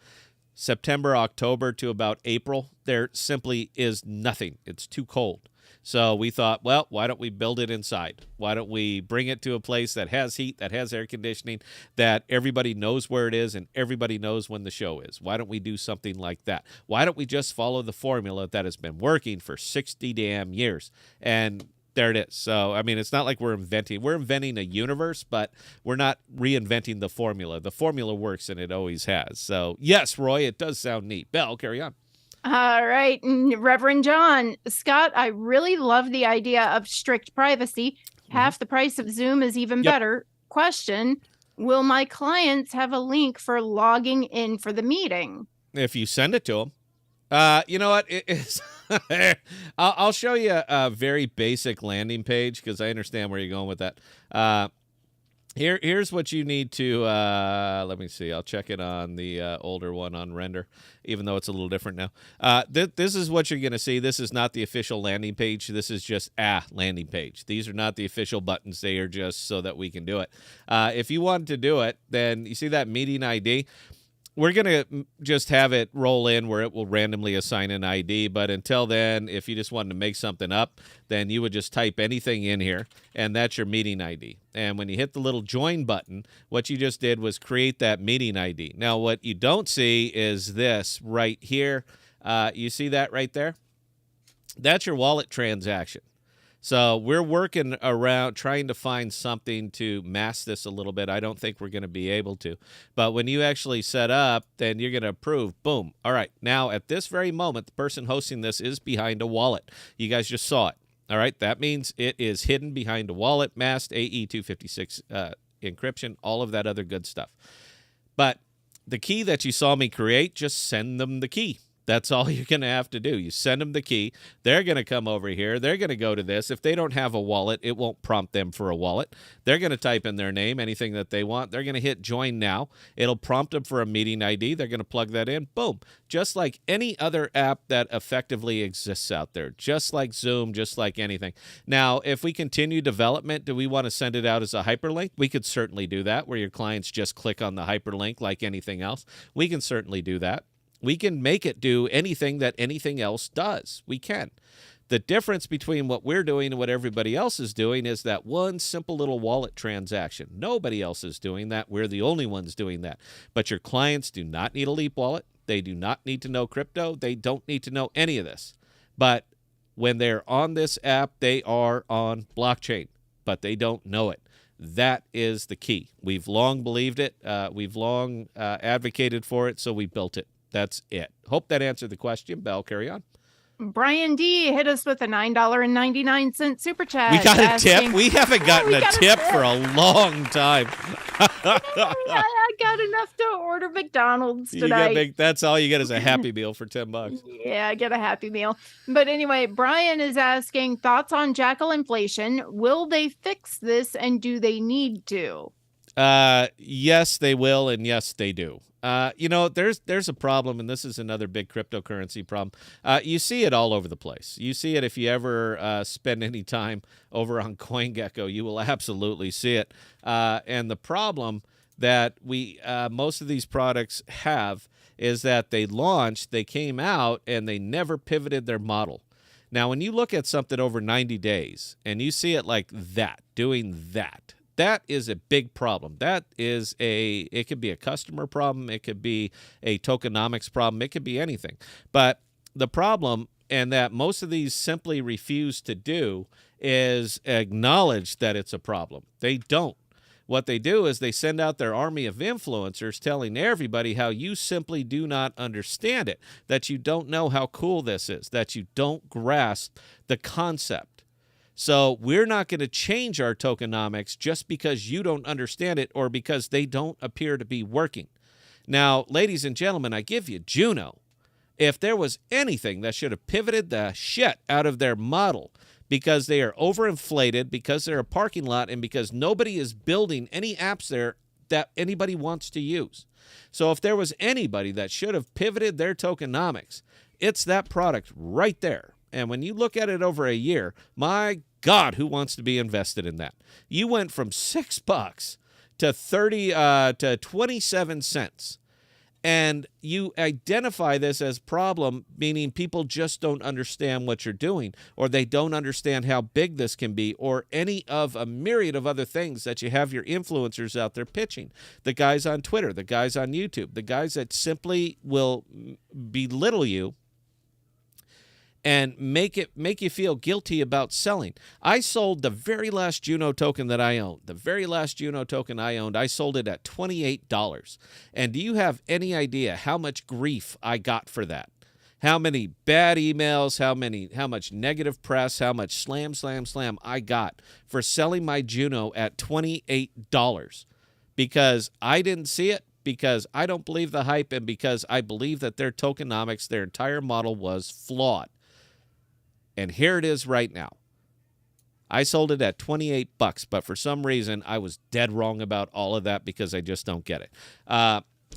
September, October to about April, there simply is nothing. It's too cold. So we thought, well, why don't we build it inside? Why don't we bring it to a place that has heat, that has air conditioning, that everybody knows where it is and everybody knows when the show is? Why don't we do something like that? Why don't we just follow the formula that has been working for 60 damn years? And there it is. So, I mean, it's not like we're inventing a universe, but we're not reinventing the formula. The formula works and it always has. So, yes, Roy, it does sound neat. Belle, carry on. All right, Reverend John. Scott, I really love the idea of strict privacy. Half the price of Zoom is even better. Question, will my clients have a link for logging in for the meeting? If you send it to them. You know what? I'll show you a very basic landing page because I understand where you're going with that. Here's what you need to, let me see. I'll check it on the older one on Render, even though it's a little different now. This is what you're going to see. This is not the official landing page. This is just a landing page. These are not the official buttons. They are just so that we can do it. If you want to do it, then you see that meeting ID? We're going to just have it roll in where it will randomly assign an ID. But until then, if you just wanted to make something up, then you would just type anything in here, and that's your meeting ID. And when you hit the little join button, what you just did was create that meeting ID. Now, what you don't see is this right here. You see that right there? That's your wallet transaction. So we're working around trying to find something to mask this a little bit. I don't think we're going to be able to. But when you actually set up, then you're going to approve. Boom. All right. Now, at this very moment, the person hosting this is behind a wallet. You guys just saw it. All right. That means it is hidden behind a wallet, masked, AE256 encryption, all of that other good stuff. But the key that you saw me create, just send them the key. That's all you're going to have to do. You send them the key. They're going to come over here. They're going to go to this. If they don't have a wallet, it won't prompt them for a wallet. They're going to type in their name, anything that they want. They're going to hit join now. It'll prompt them for a meeting ID. They're going to plug that in. Boom. Just like any other app that effectively exists out there. Just like Zoom, just like anything. Now, if we continue development, do we want to send it out as a hyperlink? We could certainly do that, where your clients just click on the hyperlink like anything else. We can certainly do that. We can make it do anything that anything else does. We can. The difference between what we're doing and what everybody else is doing is that one simple little wallet transaction. Nobody else is doing that. We're the only ones doing that. But your clients do not need a Leap wallet. They do not need to know crypto. They don't need to know any of this. But when they're on this app, they are on blockchain, but they don't know it. That is the key. We've long believed it. We've long advocated for it, so we built it. That's it. Hope that answered the question. Belle, carry on. Brian D hit us with a $9.99 super chat. We got a tip. We haven't gotten a tip for a long time. I got enough to order McDonald's tonight. That's all you get is a Happy Meal for $10. Yeah, I get a Happy Meal. But anyway, Brian is asking thoughts on Jackal inflation. Will they fix this and do they need to? Yes, they will, and yes, they do. There's a problem, and this is another big cryptocurrency problem. You see it all over the place. You see it if you ever spend any time over on CoinGecko, you will absolutely see it. And the problem that most of these products have is that they came out, and they never pivoted their model. Now, when you look at something over 90 days and you see it like that, doing that, that is a big problem. It could be a customer problem. It could be a tokenomics problem. It could be anything. But the problem, and that most of these simply refuse to do, is acknowledge that it's a problem. They don't. What they do is they send out their army of influencers telling everybody how you simply do not understand it, that you don't know how cool this is, that you don't grasp the concept. So we're not going to change our tokenomics just because you don't understand it or because they don't appear to be working. Now, ladies and gentlemen, I give you Juno. If there was anything that should have pivoted the shit out of their model because they are overinflated, because they're a parking lot, and because nobody is building any apps there that anybody wants to use. So if there was anybody that should have pivoted their tokenomics, it's that product right there. And when you look at it over a year, my God, who wants to be invested in that? You went from $6 to 27 cents. And you identify this as problem, meaning people just don't understand what you're doing, or they don't understand how big this can be, or any of a myriad of other things that you have your influencers out there pitching. The guys on Twitter, the guys on YouTube, the guys that simply will belittle you and make you feel guilty about selling. I sold the very last Juno token that I owned. The very last Juno token I owned, I sold it at $28. And do you have any idea how much grief I got for that? How many bad emails, how much negative press, how much slam I got for selling my Juno at $28 because I didn't see it, because I don't believe the hype, and because I believe that their tokenomics, their entire model was flawed. And here it is right now. I sold it at $28, but for some reason I was dead wrong about all of that because I just don't get it.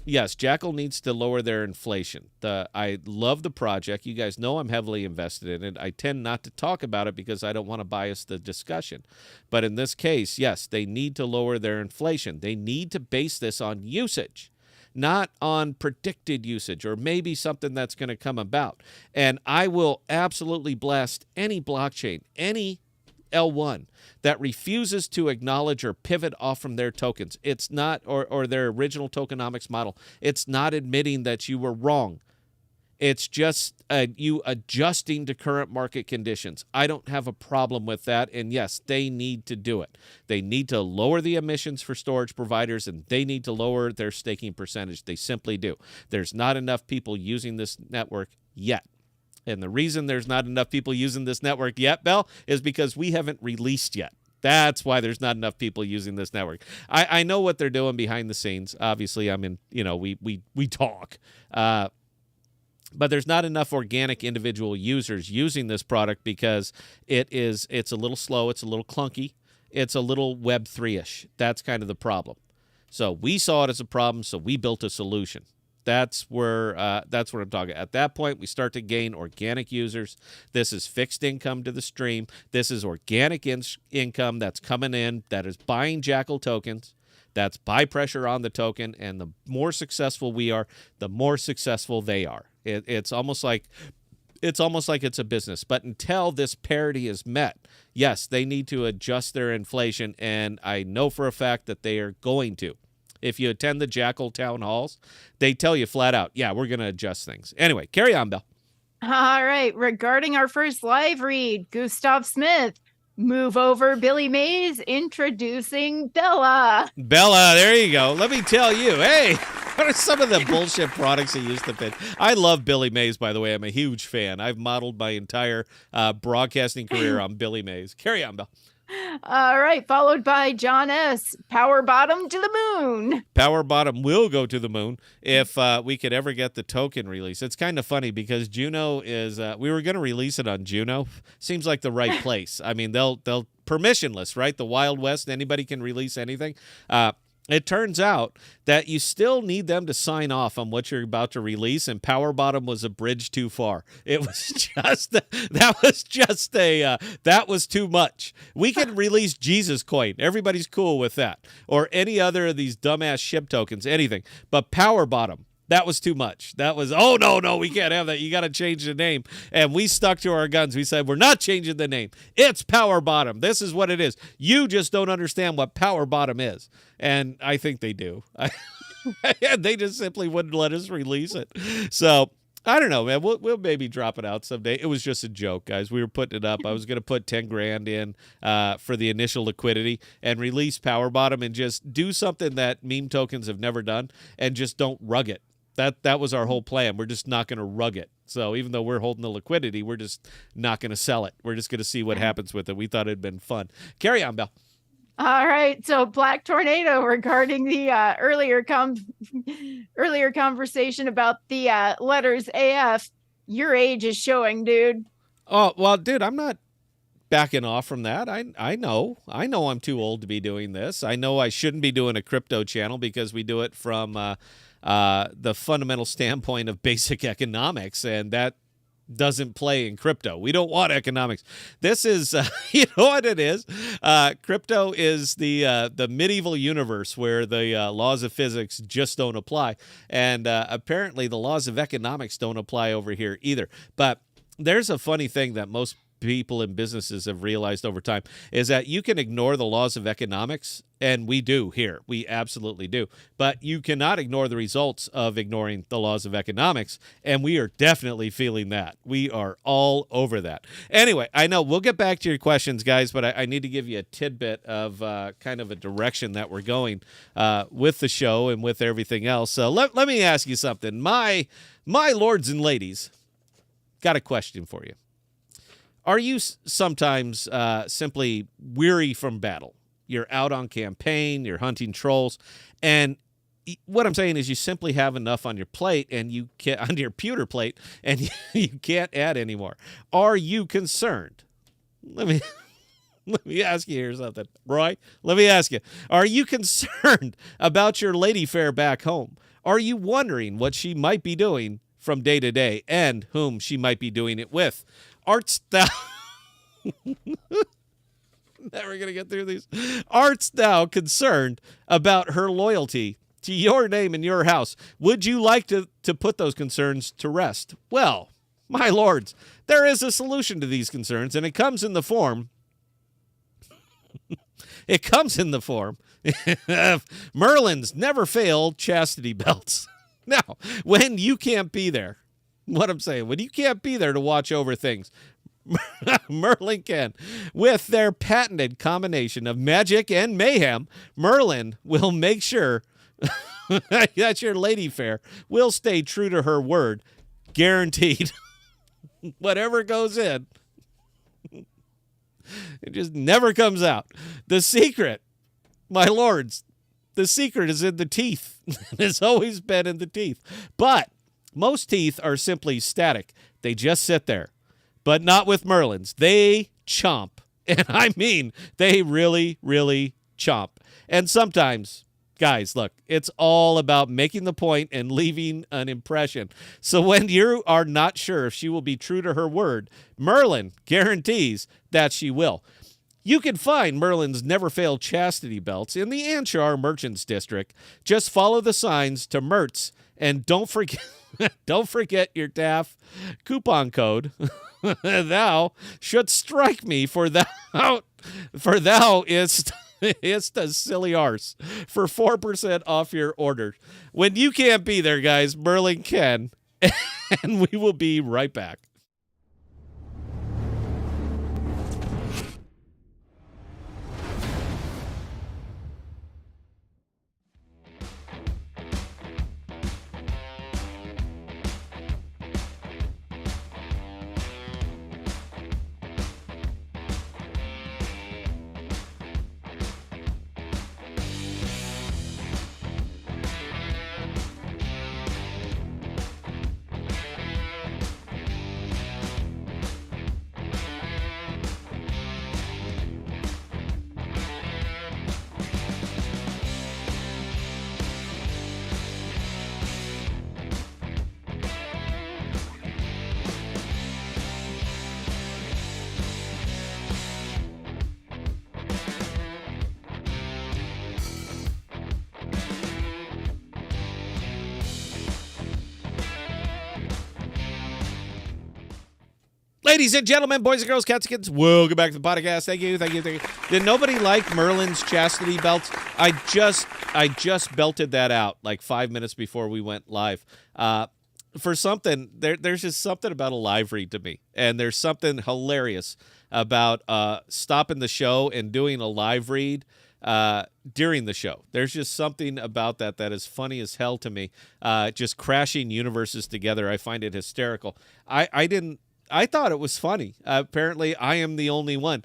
Yes, Jackal needs to lower their inflation. I love the project. You guys know I'm heavily invested in it. I tend not to talk about it because I don't want to bias the discussion. But in this case, yes, they need to lower their inflation. They need to base this on usage, not on predicted usage or maybe something that's going to come about. And I will absolutely blast any blockchain, any L1 that refuses to acknowledge or pivot off from their tokens. It's not, or their original tokenomics model. It's not admitting that you were wrong. It's just you adjusting to current market conditions. I don't have a problem with that. And yes, they need to do it. They need to lower the emissions for storage providers, and they need to lower their staking percentage. They simply do. There's not enough people using this network yet. And the reason there's not enough people using this network yet, Bell, is because we haven't released yet. That's why there's not enough people using this network. I know what they're doing behind the scenes. Obviously, we talk. But there's not enough organic individual users using this product because it's a little slow, it's a little clunky, it's a little Web 3-ish. That's kind of the problem. So we saw it as a problem, so we built a solution. That's where I'm talking. At that point, we start to gain organic users. This is fixed income to the stream. This is organic income that's coming in, that is buying Jackal tokens. That's buy pressure on the token, and the more successful we are, the more successful they are. It's almost like it's a business. But until this parity is met, yes, they need to adjust their inflation, and I know for a fact that they are going to. If you attend the Jackal town halls, they tell you flat out, yeah, we're going to adjust things. Anyway, carry on, Bill. All right. Regarding our first live read, Gustav Smith, move over Billy Mays, introducing Bella. Bella, there you go. Let me tell you, hey, what are some of the bullshit products he used to pitch? I love Billy Mays, by the way. I'm a huge fan. I've modeled my entire broadcasting career on Billy Mays. Carry on, Bill. All right, followed by John S. Power bottom to the moon. Power bottom will go to the moon if we could ever get the token release. It's kind of funny because Juno is we were going to release it on Juno. Seems like the right place. I mean, they'll permissionless, right? The Wild West, anybody can release anything. It turns out that you still need them to sign off on what you're about to release, and Power Bottom was a bridge too far. It was that was too much. We can release Jesus Coin. Everybody's cool with that. Or any other of these dumbass ship tokens, anything. But Power Bottom, that was too much. That was, oh, no, we can't have that. You got to change the name. And we stuck to our guns. We said, we're not changing the name. It's Power Bottom. This is what it is. You just don't understand what Power Bottom is. And I think they do. They just simply wouldn't let us release it. So I don't know, man. We'll maybe drop it out someday. It was just a joke, guys. We were putting it up. I was going to put 10 grand in for the initial liquidity and release Power Bottom and just do something that meme tokens have never done and just don't rug it. That was our whole plan. We're just not going to rug it. So even though we're holding the liquidity, we're just not going to sell it. We're just going to see what happens with it. We thought it'd been fun. Carry on, Belle. All right. So Black Tornado, regarding the earlier conversation about the letters AF, your age is showing, dude. Oh, well, dude, I'm not backing off from that. I know I'm too old to be doing this. I know I shouldn't be doing a crypto channel because we do it from the fundamental standpoint of basic economics, and that doesn't play in crypto. We don't want economics. This is, you know what it is? Crypto is the medieval universe where the laws of physics just don't apply, and apparently the laws of economics don't apply over here either. But there's a funny thing that most people in businesses have realized over time is that you can ignore the laws of economics, and we do here. We absolutely do. But you cannot ignore the results of ignoring the laws of economics, and we are definitely feeling that. We are all over that. Anyway, I know we'll get back to your questions, guys, but I need to give you a tidbit of kind of a direction that we're going with the show and with everything else. So let me ask you something. My lords and ladies, got a question for you. Are you sometimes simply weary from battle? You're out on campaign, you're hunting trolls, and what I'm saying is you simply have enough on your plate and you can't, on your pewter plate, and you can't add anymore. Are you concerned? Let me ask you here something, Roy. Let me ask you: are you concerned about your lady fair back home? Are you wondering what she might be doing from day to day and whom she might be doing it with? Art's thou never gonna get through these. Art's thou concerned about her loyalty to your name and your house? Would you like to put those concerns to rest? Well, my lords, there is a solution to these concerns, and it comes in the form of Merlin's never fail chastity belts. Now, when you can't be there, what I'm saying, when you can't be there to watch over things, Merlin can. With their patented combination of magic and mayhem, Merlin will make sure that your lady fair will stay true to her word. Guaranteed. Whatever goes in, it just never comes out. The secret, my lords, the secret is in the teeth. It's always been in the teeth. But most teeth are simply static. They just sit there. But not with Merlin's. They chomp. And I mean, they really, really chomp. And sometimes, guys, look, it's all about making the point and leaving an impression. So when you are not sure if she will be true to her word, Merlin guarantees that she will. You can find Merlin's Never Fail chastity belts in the Anchar Merchants District. Just follow the signs to Mertz, and don't forget your TAF coupon code. Thou should strike me, for thou is the silly arse, for 4% off your order. When you can't be there, guys, Merlin can, and we will be right back. Ladies and gentlemen, boys and girls, cats and kittens, welcome back to the podcast. Thank you. Did nobody like Merlin's chastity belts? I just belted that out like 5 minutes before we went live. For something, there's just something about a live read to me, and there's something hilarious about stopping the show and doing a live read during the show. There's just something about that is funny as hell to me. Just crashing universes together. I find it hysterical. I thought it was funny. Apparently, I am the only one.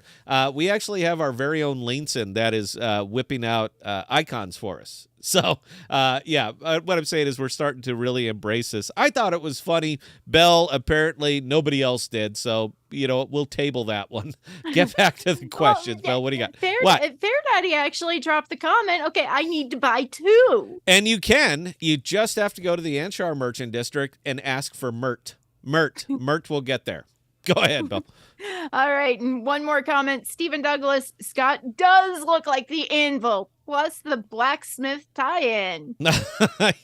We actually have our very own Linson that is whipping out icons for us. So, what I'm saying is we're starting to really embrace this. I thought it was funny. Belle, apparently, nobody else did. So, we'll table that one. Get back to the questions, Belle. What do you got? Fair Daddy actually dropped the comment. Okay, I need to buy 2. And you can. You just have to go to the Anshar Merchant District and ask for Mert. Mert will get there. Go ahead, Bill. All right, and one more comment. Stephen Douglas, Scott does look like the anvil, plus the blacksmith tie-in.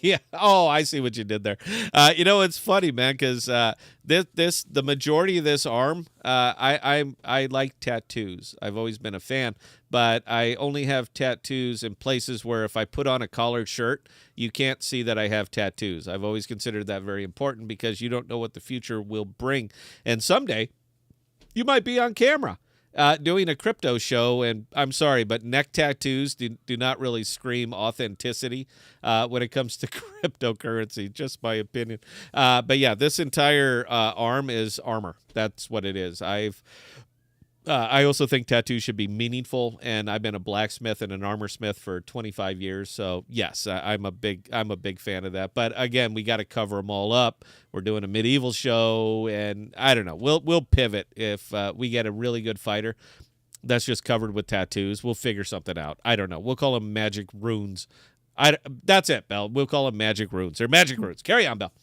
Yeah. Oh, I see what you did there. It's funny, man, because the majority of this arm, I like tattoos. I've always been a fan, but I only have tattoos in places where if I put on a collared shirt, you can't see that I have tattoos. I've always considered that very important because you don't know what the future will bring. And someday, you might be on camera doing a crypto show, and I'm sorry, but neck tattoos do not really scream authenticity when it comes to cryptocurrency, just my opinion. But yeah, this entire arm is armor. That's what it is. I also think tattoos should be meaningful, and I've been a blacksmith and an armor smith for 25 years. So yes, I'm a big fan of that. But again, we got to cover them all up. We're doing a medieval show, and I don't know. We'll pivot if we get a really good fighter that's just covered with tattoos. We'll figure something out. I don't know. We'll call them magic runes. That's it, Belle. We'll call them magic runes. They're magic runes. Carry on, Belle.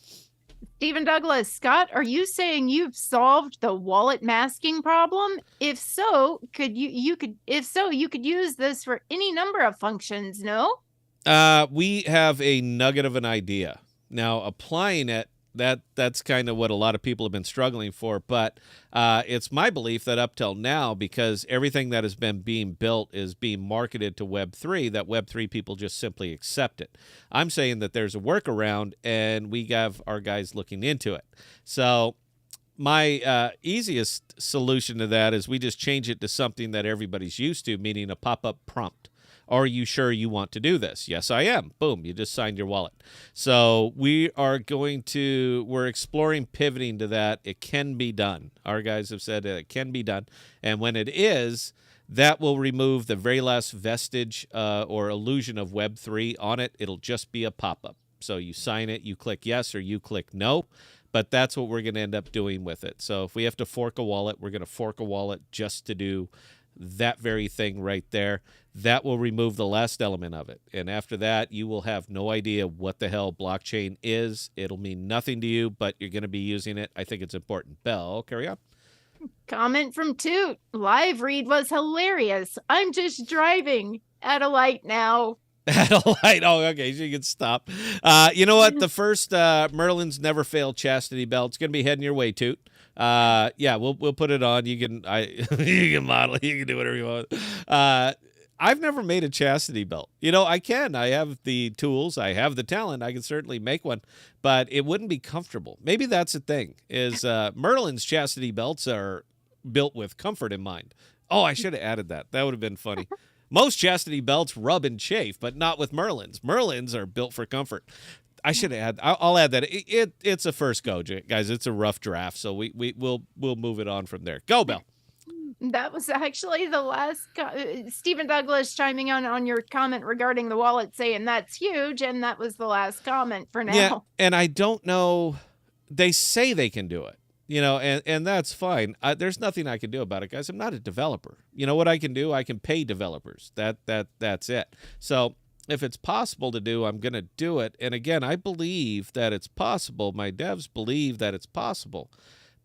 Stephen Douglas, Scott, are you saying you've solved the wallet masking problem? If so, you could use this for any number of functions, no? We have a nugget of an idea. Now, applying it, that's kind of what a lot of people have been struggling for, but it's my belief that up till now, because everything that has been being built is being marketed to Web3, that Web3 people just simply accept it. I'm saying that there's a workaround, and we have our guys looking into it. So my easiest solution to that is we just change it to something that everybody's used to, meaning a pop-up prompt. Are you sure you want to do this? Yes, I am. Boom, you just signed your wallet. So we're exploring pivoting to that. It can be done. Our guys have said it can be done. And when it is, that will remove the very last vestige or illusion of Web3 on it. It'll just be a pop-up. So you sign it, you click yes, or you click no. But that's what we're going to end up doing with it. So if we have to fork a wallet, we're going to fork a wallet just to do that very thing right there. That will remove the last element of it. And after that, you will have no idea what the hell blockchain is. It'll mean nothing to you, but you're going to be using it. I think it's important. Belle, carry on. Comment from Toot. Live read was hilarious. I'm just driving at a light now. At a light. Oh, okay. So you can stop. You know what? The first Merlin's Never Fail chastity belt. It's going to be heading your way, Toot. We'll put it on. You can you can model it. You can do whatever you want. I've never made a chastity belt. I can. I have the tools. I have the talent. I can certainly make one, but it wouldn't be comfortable. Maybe that's the thing. Is Merlin's chastity belts are built with comfort in mind. Oh, I should have added that. That would have been funny. Most chastity belts rub and chafe, but not with Merlin's. Merlin's are built for comfort. I should add. I'll add that. It's a first go, guys. It's a rough draft, so we'll move it on from there. Go, Belle. That was actually the last. Stephen Douglas chiming on your comment regarding the wallet, saying that's huge, and that was the last comment for now. Yeah, and I don't know. They say they can do it, and that's fine. There's nothing I can do about it, guys. I'm not a developer. You know what I can do? I can pay developers. That's it. So if it's possible to do, I'm going to do it. And again, I believe that it's possible. My devs believe that it's possible.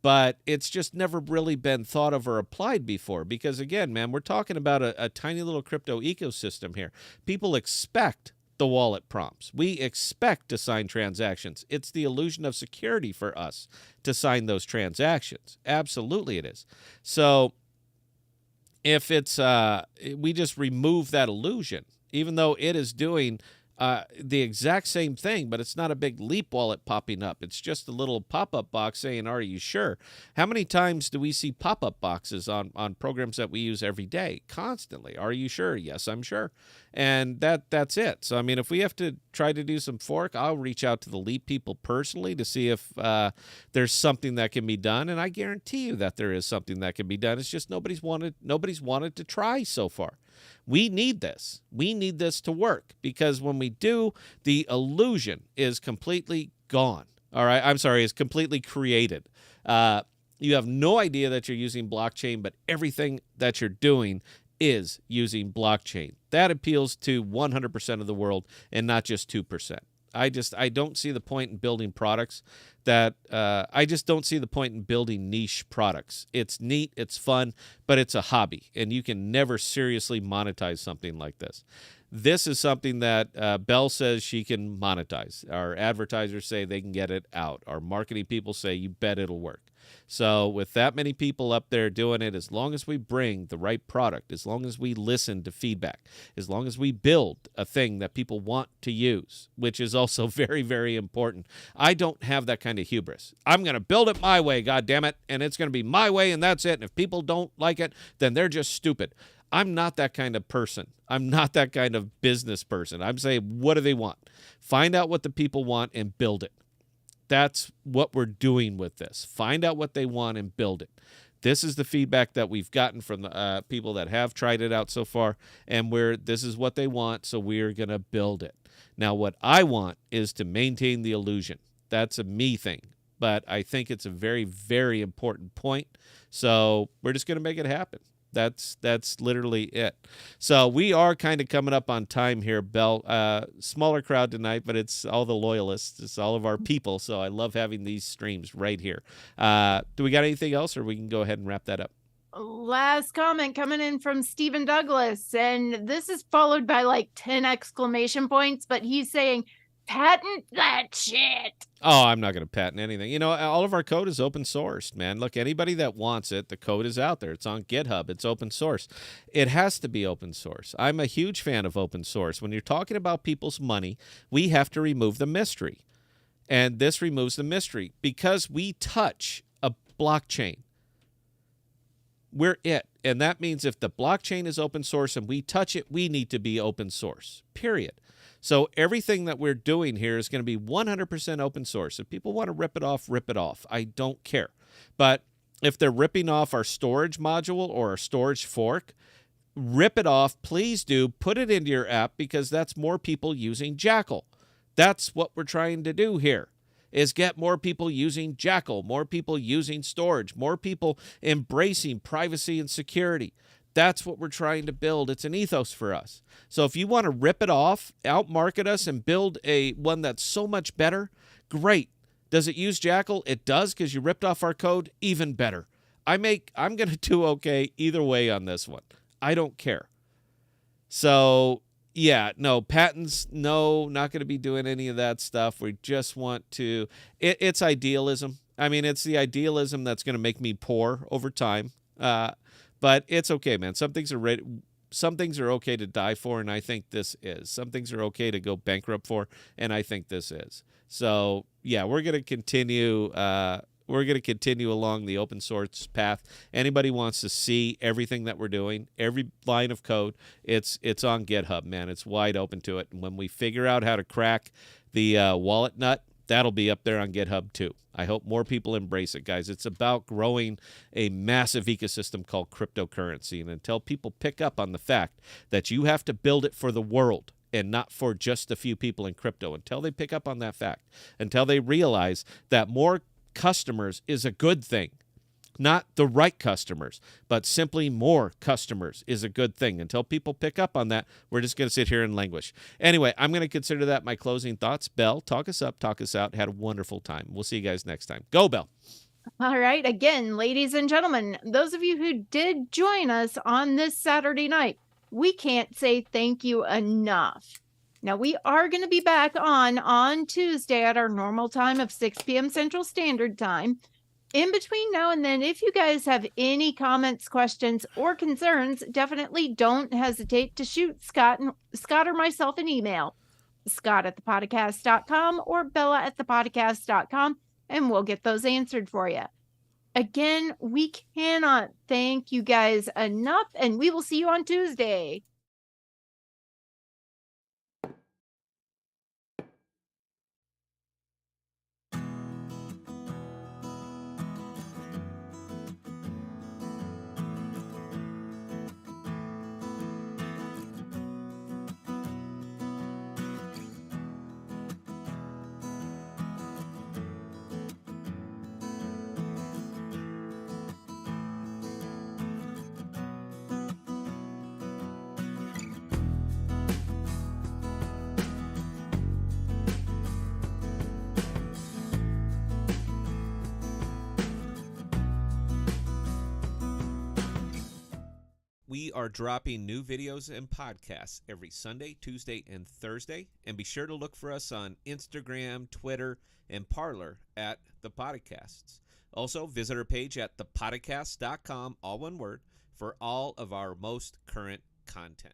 But it's just never really been thought of or applied before. Because again, man, we're talking about a tiny little crypto ecosystem here. People expect the wallet prompts. We expect to sign transactions. It's the illusion of security for us to sign those transactions. Absolutely it is. So if it's we just remove that illusion, even though it is doing the exact same thing, but it's not a big Leap wallet popping up. It's just a little pop-up box saying, "Are you sure?" How many times do we see pop-up boxes on programs that we use every day? Constantly. "Are you sure?" "Yes, I'm sure." And that's it. So, I mean, if we have to try to do some fork, I'll reach out to the Leap people personally to see if there's something that can be done. And I guarantee you that there is something that can be done. It's just nobody's wanted to try so far. We need this. We need this to work, because when we do, the illusion is completely gone. All right. I'm sorry, is completely created. You have no idea that you're using blockchain, but everything that you're doing is using blockchain. That appeals to 100% of the world and not just 2%. I don't see the point in building products that I just don't see the point in building niche products. It's neat, it's fun, but it's a hobby, and you can never seriously monetize something like this. This is something that Belle says she can monetize. Our advertisers say they can get it out. Our marketing people say, you bet it'll work. So with that many people up there doing it, as long as we bring the right product, as long as we listen to feedback, as long as we build a thing that people want to use, which is also very, very important. I don't have that kind of hubris. I'm going to build it my way, goddammit, and it's going to be my way, and that's it. And if people don't like it, then they're just stupid. I'm not that kind of person. I'm not that kind of business person. I'm saying, what do they want? Find out what the people want and build it. That's what we're doing with this. Find out what they want and build it. This is the feedback that we've gotten from the people that have tried it out so far, and this is what they want, so we're going to build it. Now, what I want is to maintain the illusion. That's a me thing, but I think it's a very, very important point, so we're just going to make it happen. That's literally it. So we are kind of coming up on time here, Belle. Smaller crowd tonight, but it's all the loyalists. It's all of our people. So I love having these streams right here. Do we got anything else, or we can go ahead and wrap that up? Last comment coming in from Stephen Douglas, and this is followed by like 10 exclamation points, but he's saying, patent that shit. Oh, I'm not going to patent anything. You know, all of our code is open sourced, man. Look, anybody that wants it, the code is out there. It's on GitHub. It's open source. It has to be open source. I'm a huge fan of open source. When you're talking about people's money, we have to remove the mystery. And this removes the mystery because we touch a blockchain. We're it. And that means if the blockchain is open source and we touch it, we need to be open source, period. So everything that we're doing here is going to be 100% open source. If people want to rip it off, rip it off. I don't care. But if they're ripping off our storage module or our storage fork, rip it off. Please do. Put it into your app, because that's more people using Jackal. That's what we're trying to do here, is get more people using Jackal, more people using storage, more people embracing privacy and security. That's what we're trying to build. It's an ethos for us. So if you want to rip it off, outmarket us, and build one that's so much better, great. Does it use Jackal? It does, because you ripped off our code. Even better. I'm going to do okay either way on this one. I don't care. So yeah, no patents. No, not going to be doing any of that stuff. We just want to. It's idealism. I mean, it's the idealism that's going to make me poor over time. But it's okay, man. Some things are okay to die for, and I think this is. Some things are okay to go bankrupt for, and I think this is. So yeah, we're gonna continue. We're gonna continue along the open source path. Anybody wants to see everything that we're doing, every line of code, it's on GitHub, man. It's wide open to it. And when we figure out how to crack the wallet nut, that'll be up there on GitHub too. I hope more people embrace it, guys. It's about growing a massive ecosystem called cryptocurrency. And until people pick up on the fact that you have to build it for the world and not for just a few people in crypto, until they pick up on that fact, until they realize that more customers is a good thing, not the right customers, but simply more customers is a good thing. Until people pick up on that, we're just going to sit here and languish. Anyway, I'm going to consider that my closing thoughts. Belle, talk us up, talk us out. Had a wonderful time. We'll see you guys next time. Go, Belle. All right. Again, ladies and gentlemen, those of you who did join us on this Saturday night, we can't say thank you enough. Now, we are going to be back on Tuesday at our normal time of 6 p.m. Central Standard Time. In between now and then, if you guys have any comments, questions, or concerns, definitely don't hesitate to shoot Scott or myself an email. Scott at ThePodocasts.com or Bella at ThePodocasts.com, and we'll get those answered for you. Again, we cannot thank you guys enough, and we will see you on Tuesday. We are dropping new videos and podcasts every Sunday, Tuesday, and Thursday. And be sure to look for us on Instagram, Twitter, and Parler at ThePodocasts. Also, visit our page at ThePodocasts.com, all one word, for all of our most current content.